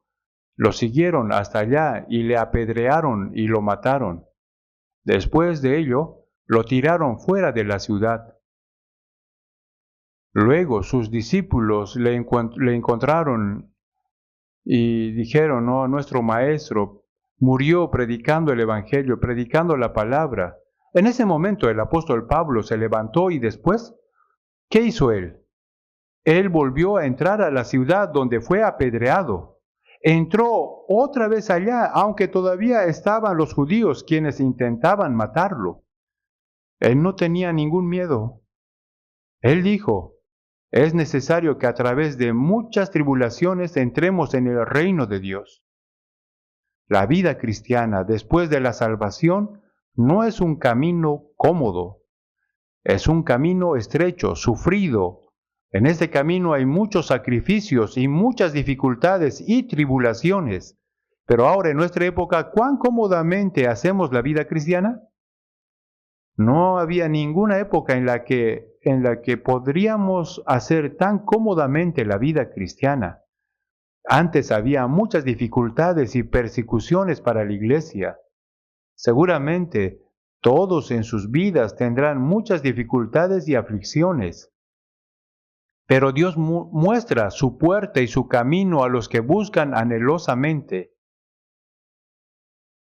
lo siguieron hasta allá y le apedrearon y lo mataron. Después de ello, lo tiraron fuera de la ciudad. Luego sus discípulos le encontraron y dijeron, no, nuestro maestro murió predicando el Evangelio, predicando la palabra. En ese momento el apóstol Pablo se levantó y después, ¿qué hizo él? Él volvió a entrar a la ciudad donde fue apedreado. Entró otra vez allá, aunque todavía estaban los judíos quienes intentaban matarlo. Él no tenía ningún miedo. Él dijo, es necesario que a través de muchas tribulaciones entremos en el reino de Dios. La vida cristiana después de la salvación no es un camino cómodo, es un camino estrecho, sufrido. En este camino hay muchos sacrificios y muchas dificultades y tribulaciones. Pero ahora en nuestra época, ¿cuán cómodamente hacemos la vida cristiana? No había ninguna época en la que podríamos hacer tan cómodamente la vida cristiana. Antes había muchas dificultades y persecuciones para la iglesia. Seguramente todos en sus vidas tendrán muchas dificultades y aflicciones. Pero Dios muestra su puerta y su camino a los que buscan anhelosamente.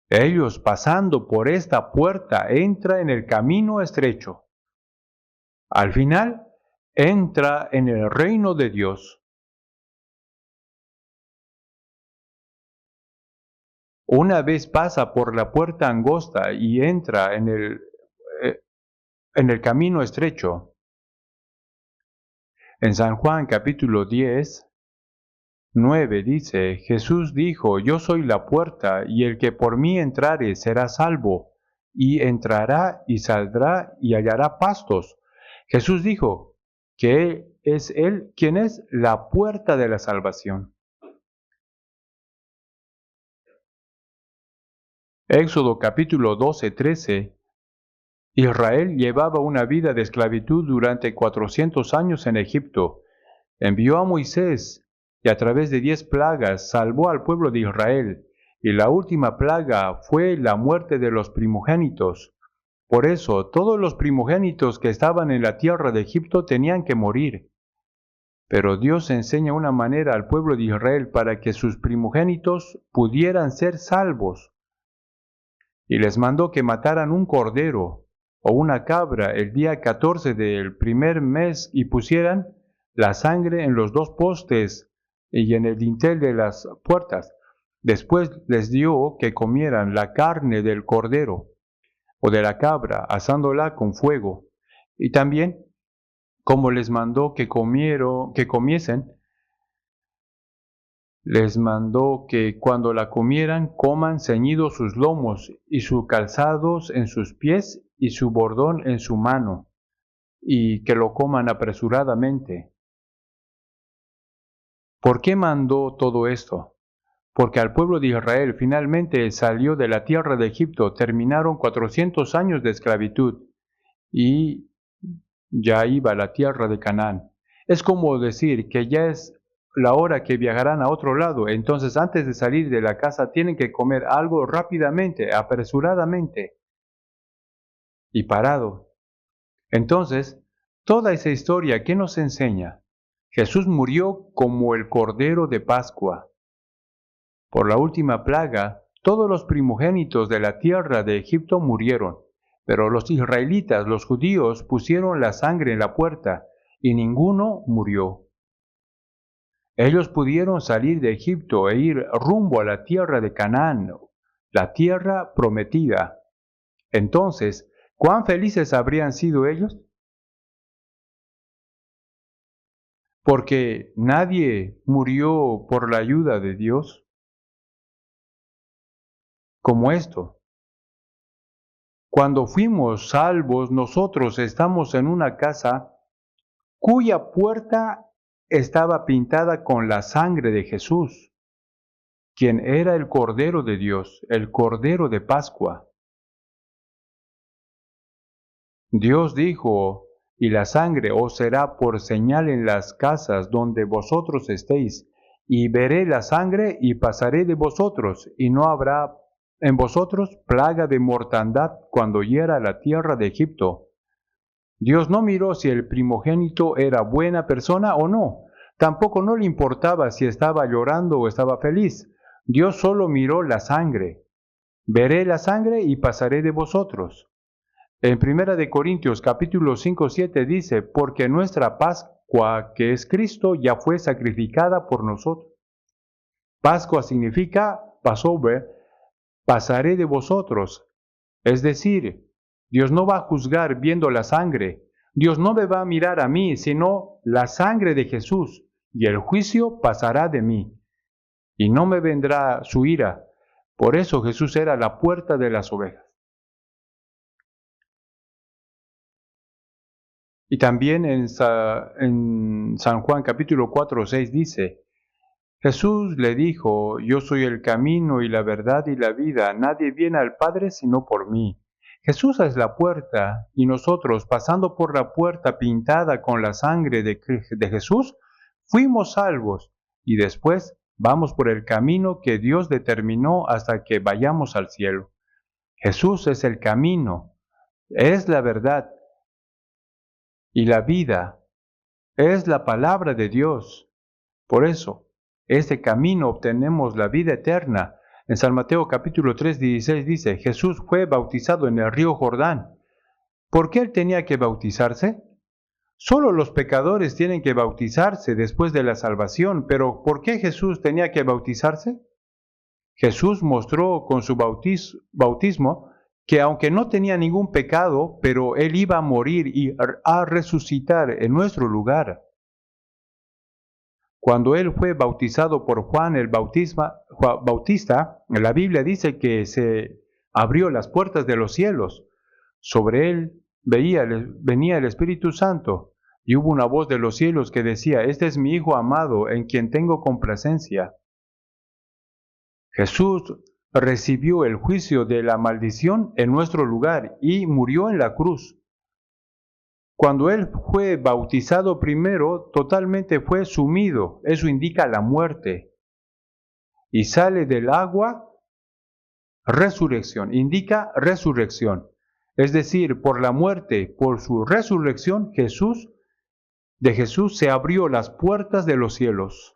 Ellos pasando por esta puerta entran en el camino estrecho. Al final, entra en el reino de Dios. Una vez pasa por la puerta angosta y entra en el camino estrecho. En San Juan capítulo 10, 9 dice, Jesús dijo, yo soy la puerta, y el que por mí entrare será salvo, y entrará y saldrá y hallará pastos. Jesús dijo que es Él quien es la puerta de la salvación. Éxodo capítulo 12, 13. Israel llevaba una vida de esclavitud durante 400 años en Egipto. Envió a Moisés y a través de 10 plagas salvó al pueblo de Israel, y la última plaga fue la muerte de los primogénitos. Por eso, todos los primogénitos que estaban en la tierra de Egipto tenían que morir. Pero Dios enseña una manera al pueblo de Israel para que sus primogénitos pudieran ser salvos. Y les mandó que mataran un cordero, o una cabra el día 14 del primer mes y pusieran la sangre en los 2 postes y en el dintel de las puertas. Después les dio que comieran la carne del cordero o de la cabra, asándola con fuego. Y también, como les mandó que comiesen, les mandó que cuando la comieran coman ceñidos sus lomos y sus calzados en sus pies y su bordón en su mano, y que lo coman apresuradamente. ¿Por qué mandó todo esto? Porque al pueblo de Israel finalmente salió de la tierra de Egipto, terminaron 400 años de esclavitud y ya iba a la tierra de Canaán. Es como decir que ya es la hora que viajarán a otro lado, entonces antes de salir de la casa tienen que comer algo rápidamente, apresuradamente y parado. Entonces, toda esa historia, ¿qué nos enseña? Jesús murió como el Cordero de Pascua. Por la última plaga, todos los primogénitos de la tierra de Egipto murieron, pero los israelitas, los judíos, pusieron la sangre en la puerta y ninguno murió. Ellos pudieron salir de Egipto e ir rumbo a la tierra de Canaán, la tierra prometida. Entonces, ¿cuán felices habrían sido ellos? Porque nadie murió por la ayuda de Dios como esto. Cuando fuimos salvos, nosotros estamos en una casa cuya puerta estaba pintada con la sangre de Jesús, quien era el Cordero de Dios, el Cordero de Pascua. Dios dijo, y la sangre os será por señal en las casas donde vosotros estéis, y veré la sangre y pasaré de vosotros, y no habrá en vosotros plaga de mortandad cuando hiera la tierra de Egipto. Dios no miró si el primogénito era buena persona o no. Tampoco no le importaba si estaba llorando o estaba feliz. Dios solo miró la sangre. Veré la sangre y pasaré de vosotros. En 1 de Corintios capítulo 5-7 dice, porque nuestra Pascua, que es Cristo, ya fue sacrificada por nosotros. Pascua significa Passover, pasaré de vosotros. Es decir, Dios no va a juzgar viendo la sangre. Dios no me va a mirar a mí, sino la sangre de Jesús, y el juicio pasará de mí, y no me vendrá su ira. Por eso Jesús era la puerta de las ovejas. Y también en San Juan capítulo 4-6 dice, Jesús le dijo, yo soy el camino y la verdad y la vida, nadie viene al Padre sino por mí. Jesús es la puerta y nosotros, pasando por la puerta pintada con la sangre de Jesús, fuimos salvos y después vamos por el camino que Dios determinó hasta que vayamos al cielo. Jesús es el camino, es la verdad y la vida, es la palabra de Dios. Por eso, este camino obtenemos la vida eterna. En San Mateo capítulo 3:16 dice, Jesús fue bautizado en el río Jordán. ¿Por qué él tenía que bautizarse? Solo los pecadores tienen que bautizarse después de la salvación, pero ¿por qué Jesús tenía que bautizarse? Jesús mostró con su bautismo que aunque no tenía ningún pecado, pero él iba a morir y a resucitar en nuestro lugar. Cuando él fue bautizado por Juan el Bautista, la Biblia dice que se abrió las puertas de los cielos. Sobre él venía el Espíritu Santo y hubo una voz de los cielos que decía, este es mi Hijo amado en quien tengo complacencia. Jesús recibió el juicio de la maldición en nuestro lugar y murió en la cruz. Cuando él fue bautizado primero, totalmente fue sumido. Eso indica la muerte. Y sale del agua, resurrección. Indica resurrección. Es decir, por la muerte, por su resurrección, de Jesús se abrió las puertas de los cielos.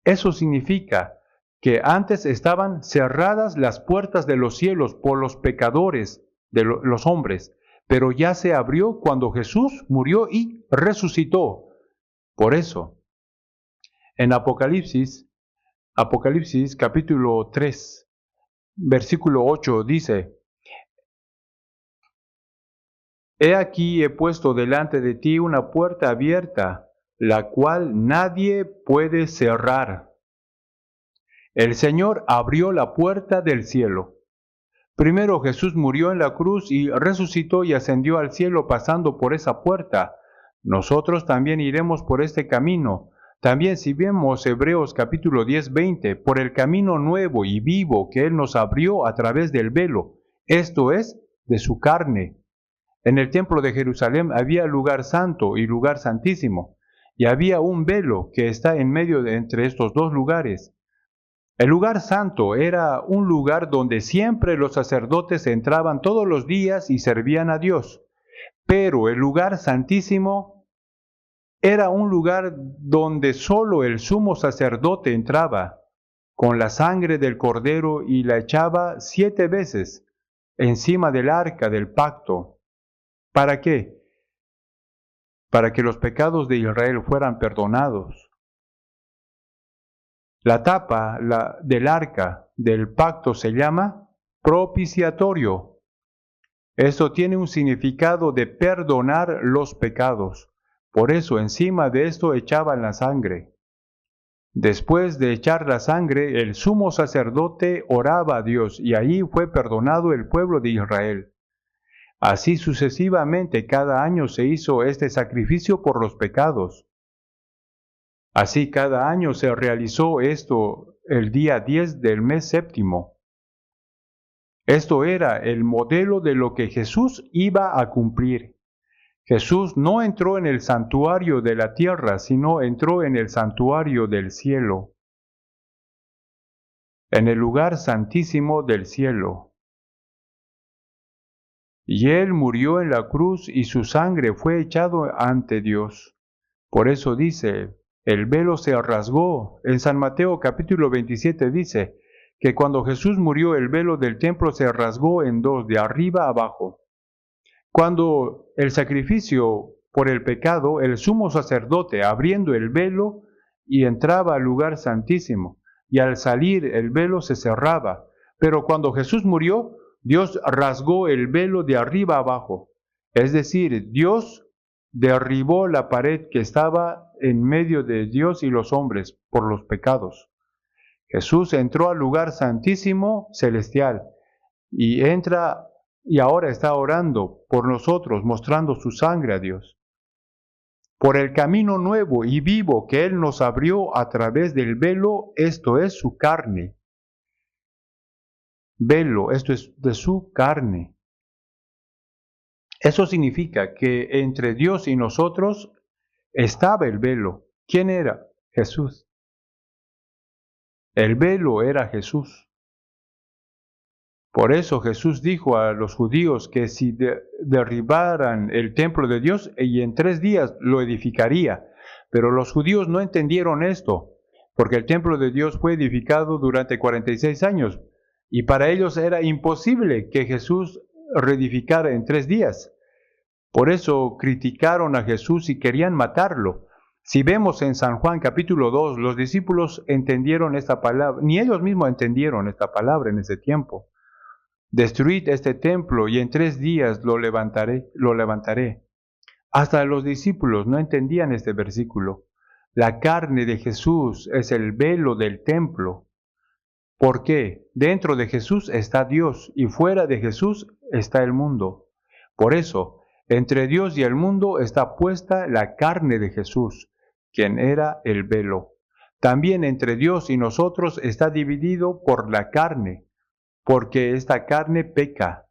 Eso significa que antes estaban cerradas las puertas de los cielos por los pecadores de los hombres. pero ya se abrió cuando Jesús murió y resucitó. Por eso, en Apocalipsis capítulo 3, versículo 8 dice: He aquí he puesto delante de ti una puerta abierta, la cual nadie puede cerrar. El Señor abrió la puerta del cielo. Primero Jesús murió en la cruz y resucitó y ascendió al cielo pasando por esa puerta. Nosotros también iremos por este camino. También si vemos Hebreos capítulo 10, 20, por el camino nuevo y vivo que Él nos abrió a través del velo, esto es, de su carne. En el templo de Jerusalén había lugar santo y lugar santísimo, y había un velo que está en medio de entre estos dos lugares. El lugar santo era un lugar donde siempre los sacerdotes entraban todos los días y servían a Dios. Pero el lugar santísimo era un lugar donde solo el sumo sacerdote entraba con la sangre del cordero y la echaba 7 veces encima del arca del pacto. ¿Para qué? Para que los pecados de Israel fueran perdonados. La tapa del arca del pacto se llama propiciatorio. Esto tiene un significado de perdonar los pecados. Por eso encima de esto echaban la sangre. Después de echar la sangre, el sumo sacerdote oraba a Dios y ahí fue perdonado el pueblo de Israel. Así sucesivamente cada año se hizo este sacrificio por los pecados. Así cada año se realizó esto el día 10 del mes séptimo. Esto era el modelo de lo que Jesús iba a cumplir. Jesús no entró en el santuario de la tierra, sino entró en el santuario del cielo, en el lugar santísimo del cielo. Y Él murió en la cruz y su sangre fue echado ante Dios. Por eso dice, el velo se rasgó. En San Mateo capítulo 27 dice que cuando Jesús murió el velo del templo se rasgó en dos, de arriba a abajo. Cuando el sacrificio por el pecado, el sumo sacerdote abriendo el velo y entraba al lugar santísimo, y al salir el velo se cerraba. Pero cuando Jesús murió, Dios rasgó el velo de arriba a abajo. Es decir, Dios derribó la pared que estaba en medio de Dios y los hombres por los pecados. Jesús entró al lugar santísimo celestial y entra y ahora está orando por nosotros, mostrando su sangre a Dios. Por el camino nuevo y vivo que Él nos abrió a través del velo, esto es su carne. Velo, esto es de su carne. Eso significa que entre Dios y nosotros estaba el velo. ¿Quién era? Jesús. El velo era Jesús. Por eso Jesús dijo a los judíos que si derribaran el templo de Dios y en 3 días lo edificaría. Pero los judíos no entendieron esto, porque el templo de Dios fue edificado durante 46 años y para ellos era imposible que Jesús reedificara en 3 días. Por eso criticaron a Jesús y querían matarlo. Si vemos en San Juan capítulo 2, los discípulos entendieron esta palabra, ni ellos mismos entendieron esta palabra en ese tiempo. Destruid este templo y en 3 días lo levantaré. Hasta los discípulos no entendían este versículo. La carne de Jesús es el velo del templo. ¿Por qué? Dentro de Jesús está Dios y fuera de Jesús está el mundo. Por eso, entre Dios y el mundo está puesta la carne de Jesús, quien era el velo. También entre Dios y nosotros está dividido por la carne, porque esta carne peca.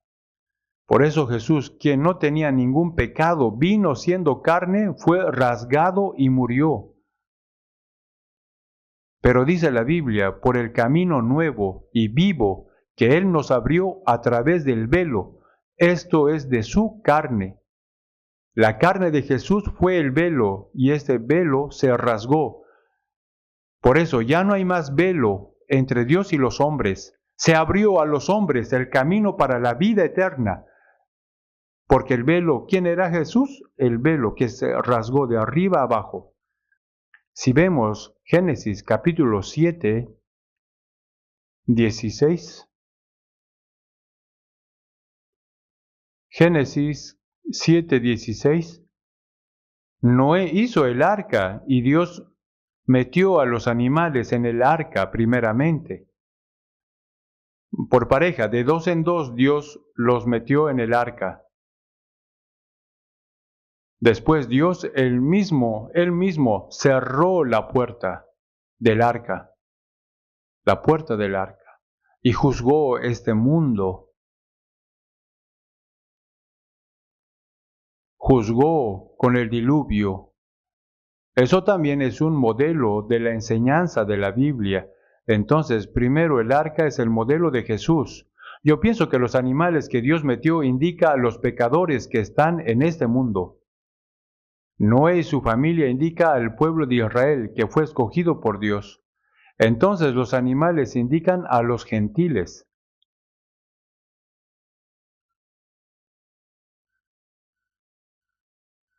Por eso Jesús, quien no tenía ningún pecado, vino siendo carne, fue rasgado y murió. Pero dice la Biblia, por el camino nuevo y vivo que Él nos abrió a través del velo, esto es de su carne. La carne de Jesús fue el velo y este velo se rasgó. Por eso ya no hay más velo entre Dios y los hombres. Se abrió a los hombres el camino para la vida eterna. Porque el velo, ¿quién era Jesús? El velo que se rasgó de arriba a abajo. Si vemos Génesis capítulo 7, 16. Génesis 7, 16. Noé hizo el arca y Dios metió a los animales en el arca primeramente. Por pareja, de dos en dos, Dios los metió en el arca. Después Dios él mismo cerró la puerta del arca, y juzgó este mundo. Juzgó con el diluvio. Eso también es un modelo de la enseñanza de la Biblia. Entonces, primero el arca es el modelo de Jesús. Yo pienso que los animales que Dios metió indica a los pecadores que están en este mundo. Noé y su familia indica al pueblo de Israel que fue escogido por Dios. Entonces los animales indican a los gentiles.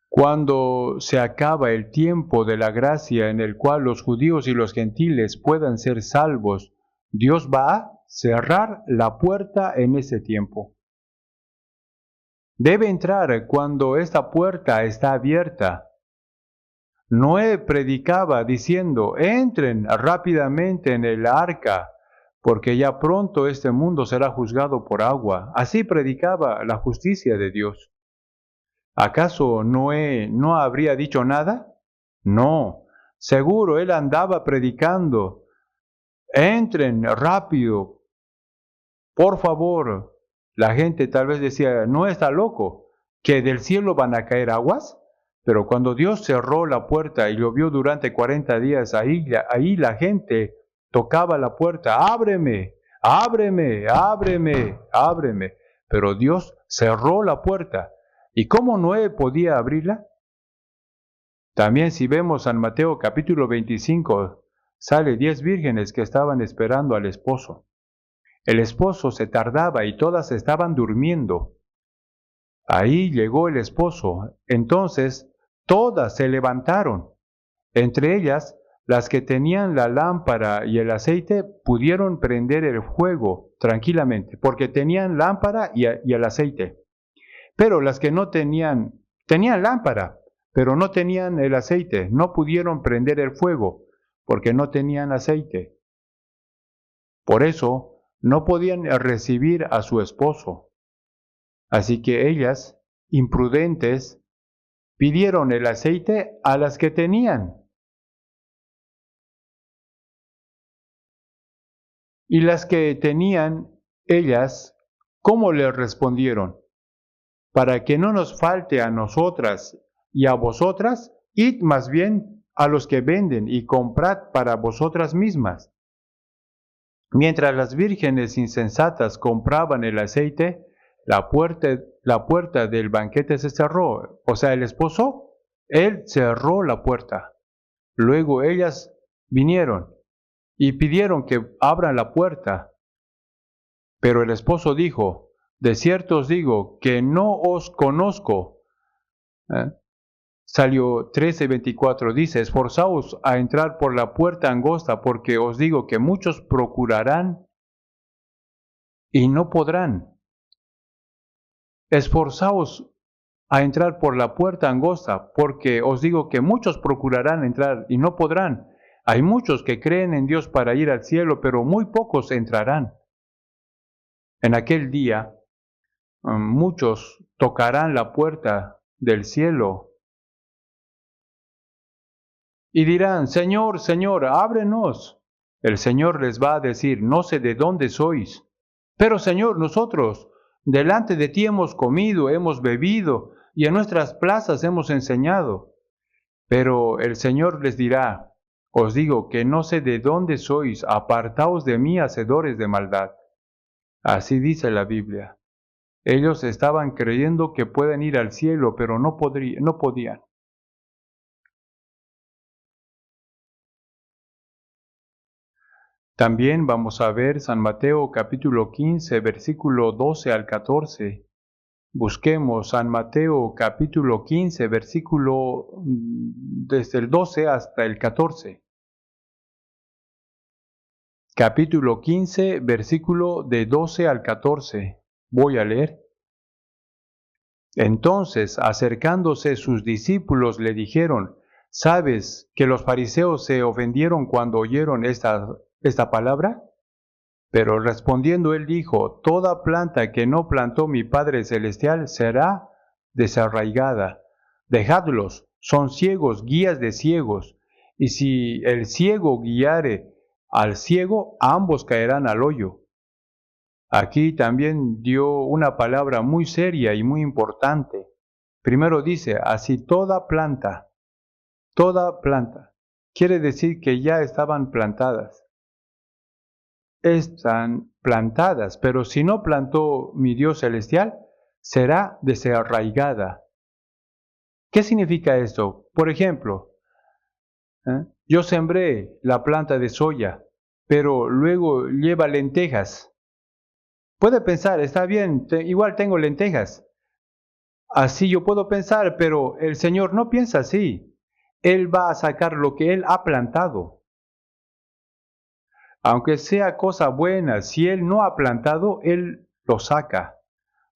Cuando se acaba el tiempo de la gracia en el cual los judíos y los gentiles puedan ser salvos, Dios va a cerrar la puerta en ese tiempo. Debe entrar cuando esta puerta está abierta. Noé predicaba diciendo, entren rápidamente en el arca, porque ya pronto este mundo será juzgado por agua. Así predicaba la justicia de Dios. ¿Acaso Noé no habría dicho nada? No, seguro él andaba predicando. Entren rápido, por favor. La gente tal vez decía, no está loco, que del cielo van a caer aguas. Pero cuando Dios cerró la puerta y llovió durante 40 días, ahí la gente tocaba la puerta, ábreme, ábreme, ábreme, ábreme. Pero Dios cerró la puerta. ¿Y cómo Noé podía abrirla? También si vemos San Mateo capítulo 25, sale 10 vírgenes que estaban esperando al esposo. El esposo se tardaba y todas estaban durmiendo. Ahí llegó el esposo. Entonces todas se levantaron. Entre ellas, las que tenían la lámpara y el aceite pudieron prender el fuego tranquilamente, porque tenían lámpara y el aceite. Pero las que no tenían lámpara, pero no tenían el aceite, no pudieron prender el fuego, porque no tenían aceite. Por eso no podían recibir a su esposo. Así que ellas, imprudentes, pidieron el aceite a las que tenían. Y las que tenían, ellas, ¿cómo le respondieron? Para que no nos falte a nosotras y a vosotras, id más bien a los que venden y comprad para vosotras mismas. Mientras las vírgenes insensatas compraban el aceite, la puerta del banquete se cerró. O sea, el esposo, él cerró la puerta. Luego ellas vinieron y pidieron que abran la puerta. Pero el esposo dijo, de cierto os digo que no os conozco. Salió 13:24, dice, esforzaos a entrar por la puerta angosta, porque os digo que muchos procurarán y no podrán. Esforzaos a entrar por la puerta angosta, porque os digo que muchos procurarán entrar y no podrán. Hay muchos que creen en Dios para ir al cielo, pero muy pocos entrarán. En aquel día, muchos tocarán la puerta del cielo y dirán, Señor, Señor, ábrenos. El Señor les va a decir, no sé de dónde sois. Pero Señor, nosotros delante de ti hemos comido, hemos bebido, y en nuestras plazas hemos enseñado. Pero el Señor les dirá, os digo que no sé de dónde sois, apartaos de mí, hacedores de maldad. Así dice la Biblia. Ellos estaban creyendo que pueden ir al cielo, pero no podían. También vamos a ver San Mateo capítulo 15, versículo 12 al 14. Busquemos San Mateo capítulo 15, versículo desde el 12 hasta el 14. Capítulo 15, versículo de 12 al 14. Voy a leer. Entonces, acercándose sus discípulos, le dijeron: ¿Sabes que los fariseos se ofendieron cuando oyeron esta palabra? Pero respondiendo él dijo: Toda planta que no plantó mi Padre Celestial será desarraigada. Dejadlos, son ciegos, guías de ciegos. Y si el ciego guiare al ciego, ambos caerán al hoyo. Aquí también dio una palabra muy seria y muy importante. Primero dice, así toda planta. Quiere decir que ya estaban plantadas. Están plantadas, pero si no plantó mi Dios celestial, será desarraigada. ¿Qué significa esto? Por ejemplo, yo sembré la planta de soya, pero luego lleva lentejas. Puede pensar, está bien, igual tengo lentejas. Así yo puedo pensar, pero el Señor no piensa así. Él va a sacar lo que Él ha plantado. Aunque sea cosa buena, si Él no ha plantado, Él lo saca.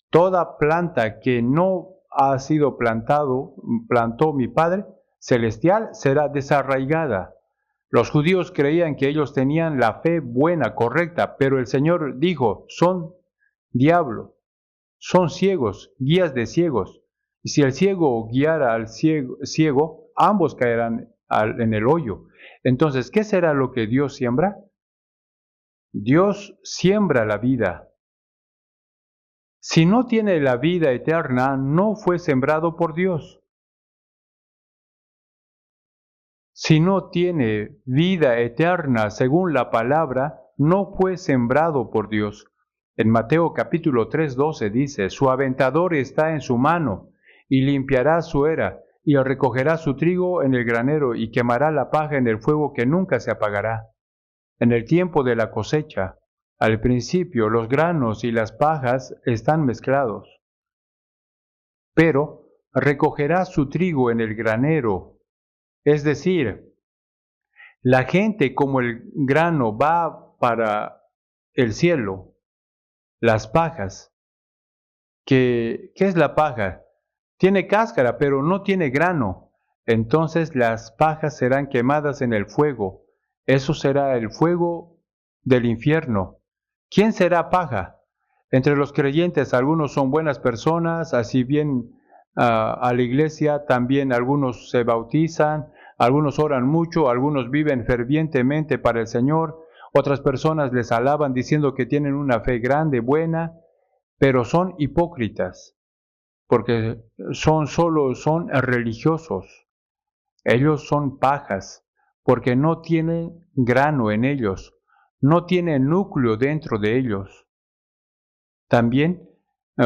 Toda planta que no ha sido plantó mi Padre Celestial, será desarraigada. Los judíos creían que ellos tenían la fe buena, correcta, pero el Señor dijo, son diablo, son ciegos, guías de ciegos. Y si el ciego guiara al ciego, ambos caerán en el hoyo. Entonces, ¿qué será lo que Dios siembra? Dios siembra la vida. Si no tiene la vida eterna, no fue sembrado por Dios. Si no tiene vida eterna según la palabra, no fue sembrado por Dios. En Mateo capítulo 3:12 dice, su aventador está en su mano, y limpiará su era, y recogerá su trigo en el granero, y quemará la paja en el fuego que nunca se apagará. En el tiempo de la cosecha, al principio los granos y las pajas están mezclados, pero recogerá su trigo en el granero. Es decir, la gente como el grano va para el cielo, las pajas. ¿Qué es la paja? Tiene cáscara, pero no tiene grano. Entonces las pajas serán quemadas en el fuego. Eso será el fuego del infierno. ¿Quién será paja? Entre los creyentes algunos son buenas personas, así bien a la iglesia también algunos se bautizan, algunos oran mucho, algunos viven fervientemente para el Señor, otras personas les alaban diciendo que tienen una fe grande, buena, pero son hipócritas, porque son religiosos. Ellos son pajas, porque no tienen grano en ellos, no tienen núcleo dentro de ellos. También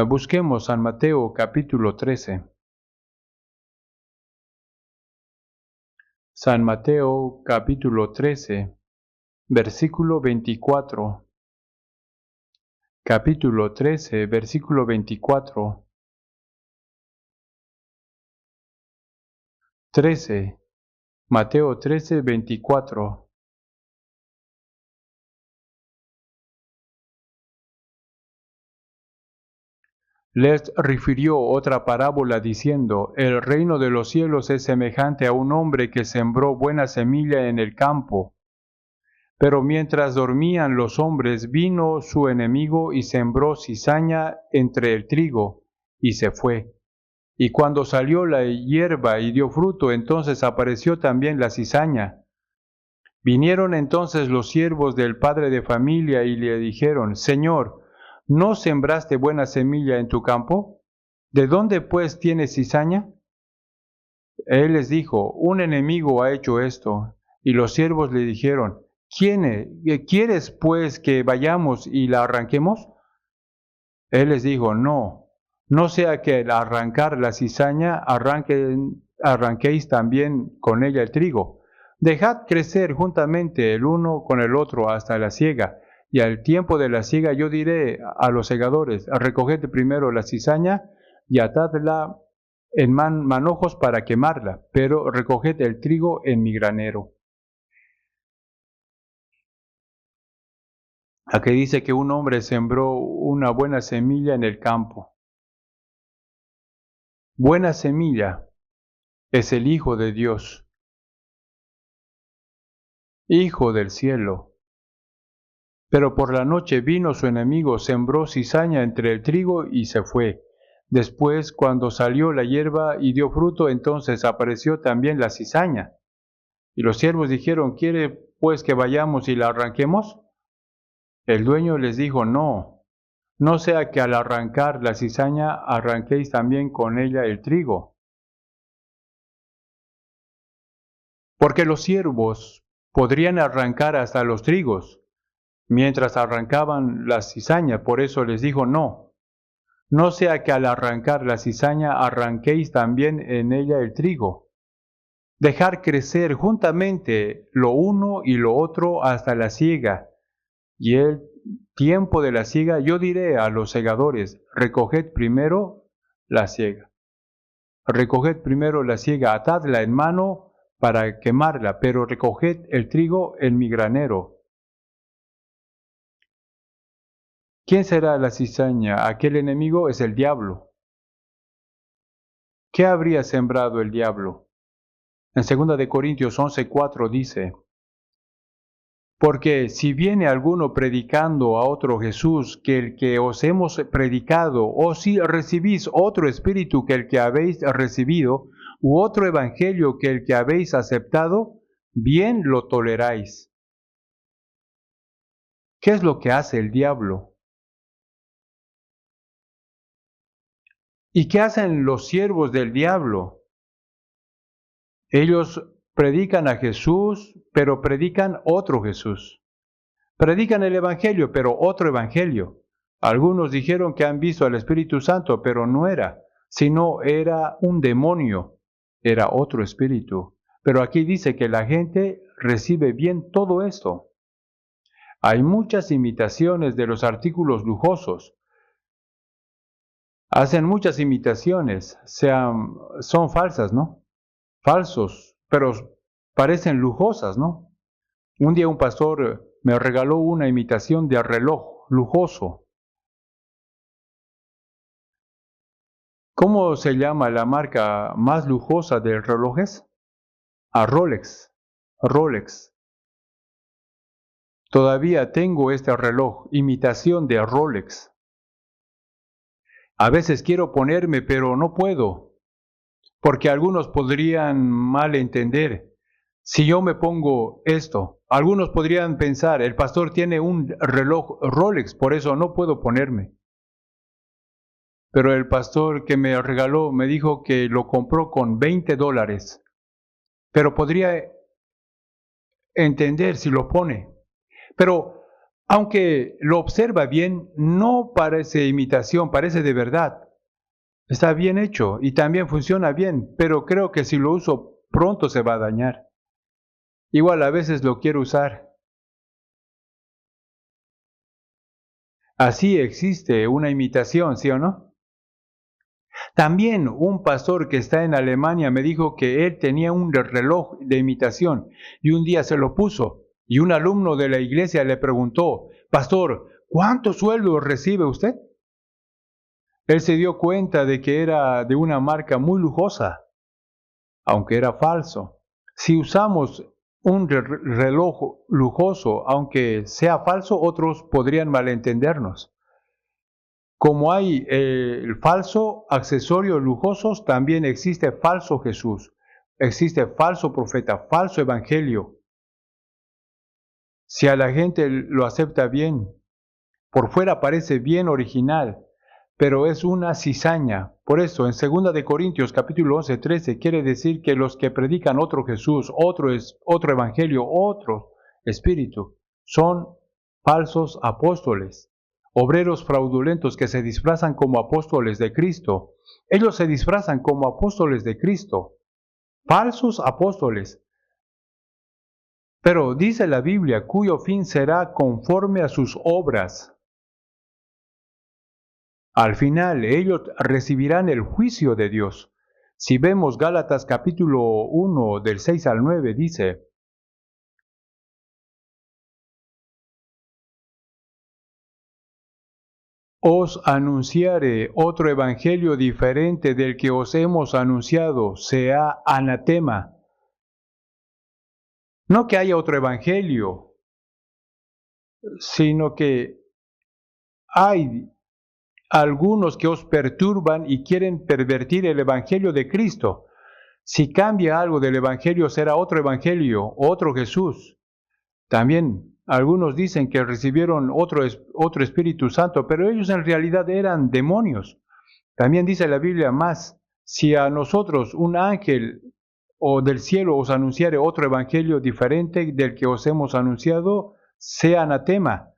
busquemos San Mateo capítulo 13. San Mateo capítulo 13, versículo 24. Capítulo 13, versículo 24. 13. Mateo 13, 24. Les refirió otra parábola diciendo, el reino de los cielos es semejante a un hombre que sembró buena semilla en el campo. Pero mientras dormían los hombres, vino su enemigo y sembró cizaña entre el trigo, y se fue. Y cuando salió la hierba y dio fruto, entonces apareció también la cizaña. Vinieron entonces los siervos del padre de familia y le dijeron, Señor, ¿no sembraste buena semilla en tu campo? ¿De dónde pues tienes cizaña? Él les dijo, un enemigo ha hecho esto. Y los siervos le dijeron, ¿quieres pues que vayamos y la arranquemos? Él les dijo, no sea que al arrancar la cizaña arranquéis también con ella el trigo. Dejad crecer juntamente el uno con el otro hasta la siega. Y al tiempo de la siega yo diré a los segadores, recoged primero la cizaña y atadla en manojos para quemarla, pero recoged el trigo en mi granero. Aquí dice que un hombre sembró una buena semilla en el campo. Buena semilla es el Hijo de Dios, Hijo del cielo. Pero por la noche vino su enemigo, sembró cizaña entre el trigo y se fue. Después, cuando salió la hierba y dio fruto, entonces apareció también la cizaña. Y los siervos dijeron, ¿quiere pues que vayamos y la arranquemos? El dueño les dijo, no, no sea que al arrancar la cizaña arranquéis también con ella el trigo. Porque los siervos podrían arrancar hasta los trigos, mientras arrancaban la cizaña, por eso les dijo, no, no sea que al arrancar la cizaña arranquéis también en ella el trigo. Dejar crecer juntamente lo uno y lo otro hasta la siega. Y el tiempo de la siega, yo diré a los segadores, recoged primero la siega. Recoged primero la siega, atadla en mano para quemarla, pero recoged el trigo en mi granero. ¿Quién será la cizaña? Aquel enemigo es el diablo. ¿Qué habría sembrado el diablo? En 2 Corintios 11:4 dice, porque si viene alguno predicando a otro Jesús que el que os hemos predicado, o si recibís otro espíritu que el que habéis recibido, u otro evangelio que el que habéis aceptado, bien lo toleráis. ¿Qué es lo que hace el diablo? ¿Y qué hacen los siervos del diablo? Ellos predican a Jesús, pero predican otro Jesús. Predican el Evangelio, pero otro Evangelio. Algunos dijeron que han visto al Espíritu Santo, pero no era, sino era un demonio, era otro espíritu. Pero aquí dice que la gente recibe bien todo esto. Hay muchas imitaciones de los artículos lujosos. Hacen muchas imitaciones, son falsas, ¿no? Falsos, pero parecen lujosas, ¿no? Un día un pastor me regaló una imitación de reloj lujoso. ¿Cómo se llama la marca más lujosa de relojes? A Rolex. Rolex. Todavía tengo este reloj, imitación de Rolex. A veces quiero ponerme, pero no puedo, porque algunos podrían mal entender. Si yo me pongo esto, algunos podrían pensar, el pastor tiene un reloj Rolex, por eso no puedo ponerme. Pero el pastor que me regaló me dijo que lo compró con $20, pero podría entender si lo pone. Pero aunque lo observa bien, no parece imitación, parece de verdad. Está bien hecho y también funciona bien, pero creo que si lo uso pronto se va a dañar. Igual a veces lo quiero usar. Así existe una imitación, ¿sí o no? También un pastor que está en Alemania me dijo que él tenía un reloj de imitación y un día se lo puso y un alumno de la iglesia le preguntó, pastor, ¿cuánto sueldo recibe usted? Él se dio cuenta de que era de una marca muy lujosa, aunque era falso. Si usamos un reloj lujoso, aunque sea falso, otros podrían malentendernos. Como hay el falso accesorio lujosos, también existe falso Jesús, existe falso profeta, falso evangelio. Si a la gente lo acepta bien, por fuera parece bien original, pero es una cizaña. Por eso, en 2 Corintios capítulo 11:13 quiere decir que los que predican otro Jesús, otro evangelio, otro espíritu, son falsos apóstoles, obreros fraudulentos que se disfrazan como apóstoles de Cristo. Ellos se disfrazan como apóstoles de Cristo, falsos apóstoles. Pero dice la Biblia, cuyo fin será conforme a sus obras. Al final ellos recibirán el juicio de Dios. Si vemos Gálatas capítulo 1 del 6 al 9 dice: Os anunciaré otro evangelio diferente del que os hemos anunciado, sea anatema. No que haya otro evangelio, sino que hay algunos que os perturban y quieren pervertir el evangelio de Cristo. Si cambia algo del evangelio, será otro evangelio, otro Jesús. También algunos dicen que recibieron otro Espíritu Santo, pero ellos en realidad eran demonios. También dice la Biblia más: si a nosotros un ángel o del cielo os anunciare otro evangelio diferente del que os hemos anunciado, sea anatema.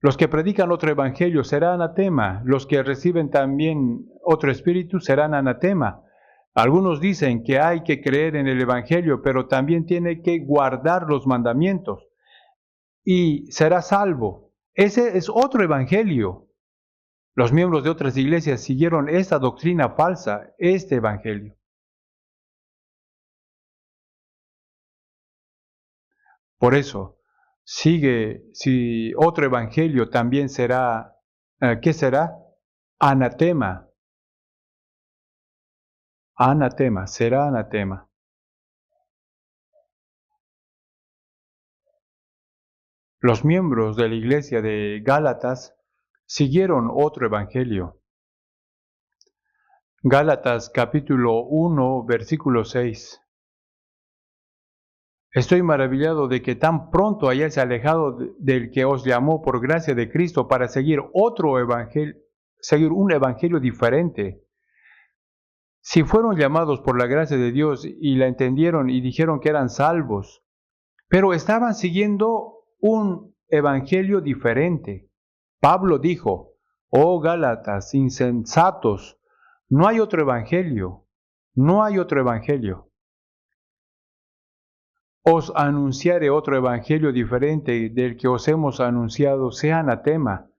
Los que predican otro evangelio será anatema. Los que reciben también otro espíritu serán anatema. Algunos dicen que hay que creer en el evangelio, pero también tiene que guardar los mandamientos y será salvo. Ese es otro evangelio. Los miembros de otras iglesias siguieron esta doctrina falsa, este evangelio. Por eso, si otro evangelio también será, ¿qué será? Anatema. Anatema, será anatema. Los miembros de la iglesia de Gálatas siguieron otro evangelio. Gálatas capítulo 1, versículo 6. Estoy maravillado de que tan pronto hayáis alejado del que os llamó por gracia de Cristo para seguir otro evangelio, seguir un evangelio diferente. Si fueron llamados por la gracia de Dios y la entendieron y dijeron que eran salvos, pero estaban siguiendo un evangelio diferente. Pablo dijo: oh Gálatas, insensatos, no hay otro evangelio, no hay otro evangelio. Os anunciaré otro evangelio diferente del que os hemos anunciado, sea anatema.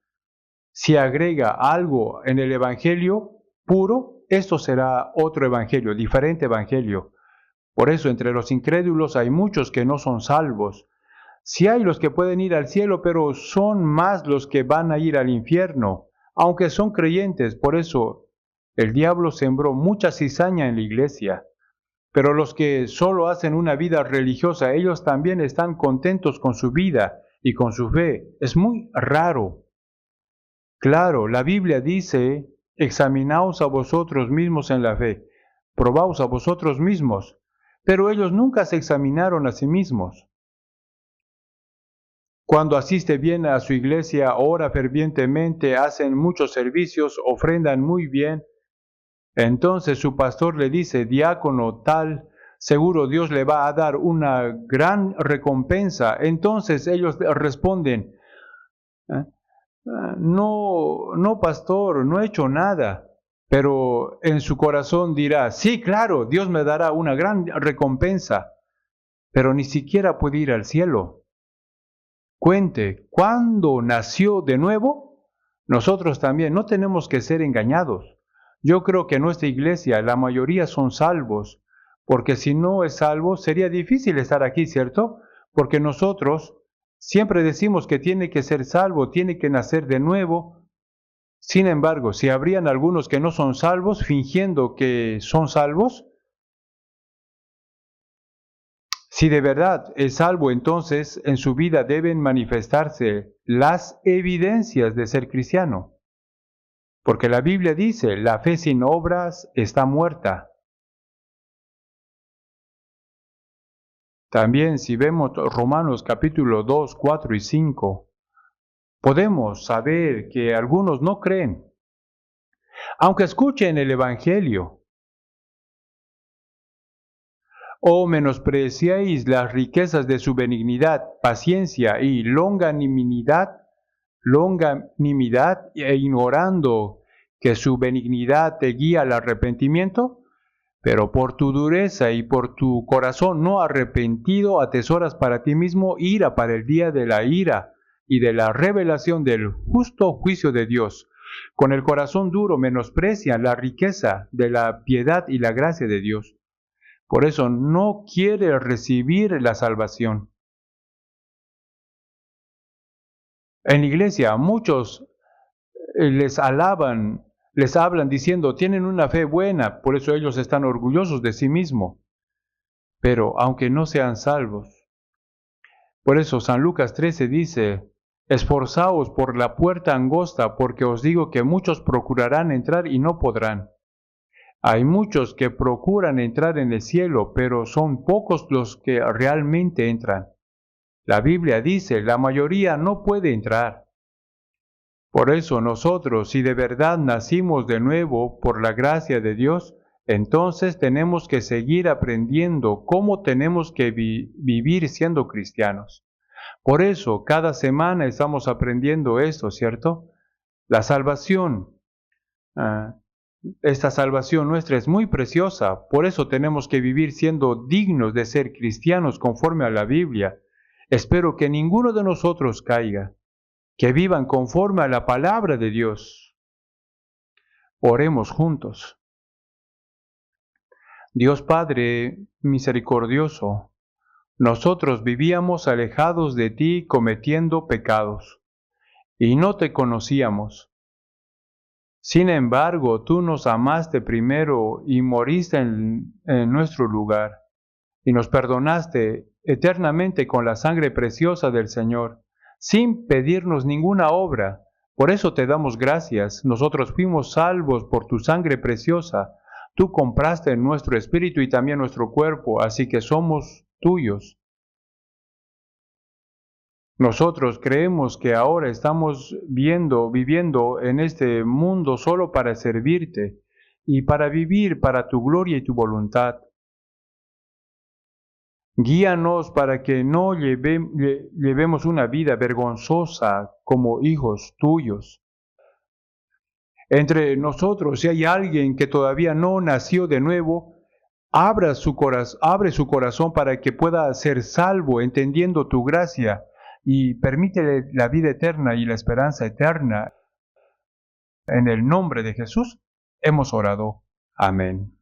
Si agrega algo en el evangelio puro, esto será otro evangelio, diferente evangelio. Por eso entre los incrédulos hay muchos que no son salvos. Sí hay los que pueden ir al cielo, pero son más los que van a ir al infierno, aunque son creyentes. Por eso el diablo sembró mucha cizaña en la iglesia. Pero los que solo hacen una vida religiosa, ellos también están contentos con su vida y con su fe. Es muy raro. Claro, la Biblia dice: examinaos a vosotros mismos en la fe, probaos a vosotros mismos. Pero ellos nunca se examinaron a sí mismos. Cuando asiste bien a su iglesia, ora fervientemente, hacen muchos servicios, ofrendan muy bien. Entonces su pastor le dice: diácono tal, seguro Dios le va a dar una gran recompensa. Entonces ellos responden: no, pastor, no he hecho nada. Pero en su corazón dirá: sí, claro, Dios me dará una gran recompensa. Pero ni siquiera puede ir al cielo. Cuente, ¿cuándo nació de nuevo? Nosotros también no tenemos que ser engañados. Yo creo que en nuestra iglesia la mayoría son salvos, porque si no es salvo sería difícil estar aquí, ¿cierto? Porque nosotros siempre decimos que tiene que ser salvo, tiene que nacer de nuevo. Sin embargo, si habrían algunos que no son salvos fingiendo que son salvos, si de verdad es salvo, entonces en su vida deben manifestarse las evidencias de ser cristiano. Porque la Biblia dice: la fe sin obras está muerta. También si vemos Romanos capítulo 2, 4 y 5, podemos saber que algunos no creen. Aunque escuchen el Evangelio, o menospreciáis las riquezas de su benignidad, paciencia y longanimidad, e ignorando que su benignidad te guía al arrepentimiento, pero por tu dureza y por tu corazón no arrepentido atesoras para ti mismo ira para el día de la ira y de la revelación del justo juicio de Dios, Con el corazón duro menosprecian la riqueza de la piedad y la gracia de Dios. Por eso no quiere recibir la salvación. En la iglesia muchos les alaban, les hablan diciendo, tienen una fe buena, por eso ellos están orgullosos de sí mismos, pero aunque no sean salvos. Por eso San Lucas 13 dice, esforzaos por la puerta angosta, porque os digo que muchos procurarán entrar y no podrán. Hay muchos que procuran entrar en el cielo, pero son pocos los que realmente entran. La Biblia dice, la mayoría no puede entrar. Por eso nosotros, si de verdad nacimos de nuevo por la gracia de Dios, entonces tenemos que seguir aprendiendo cómo tenemos que vivir siendo cristianos. Por eso cada semana estamos aprendiendo esto, ¿cierto? La salvación. Esta salvación nuestra es muy preciosa, por eso tenemos que vivir siendo dignos de ser cristianos conforme a la Biblia. Espero que ninguno de nosotros caiga, que vivan conforme a la palabra de Dios. Oremos juntos. Dios Padre misericordioso, nosotros vivíamos alejados de ti cometiendo pecados, y no te conocíamos. Sin embargo, tú nos amaste primero y moriste en nuestro lugar, y nos perdonaste eternamente con la sangre preciosa del Señor, sin pedirnos ninguna obra. Por eso te damos gracias. Nosotros fuimos salvos por tu sangre preciosa. Tú compraste nuestro espíritu y también nuestro cuerpo, así que somos tuyos. Nosotros creemos que ahora estamos viviendo en este mundo solo para servirte y para vivir para tu gloria y tu voluntad. Guíanos para que no llevemos una vida vergonzosa como hijos tuyos. Entre nosotros, si hay alguien que todavía no nació de nuevo, abre su corazón para que pueda ser salvo entendiendo tu gracia y permítele la vida eterna y la esperanza eterna. En el nombre de Jesús hemos orado. Amén.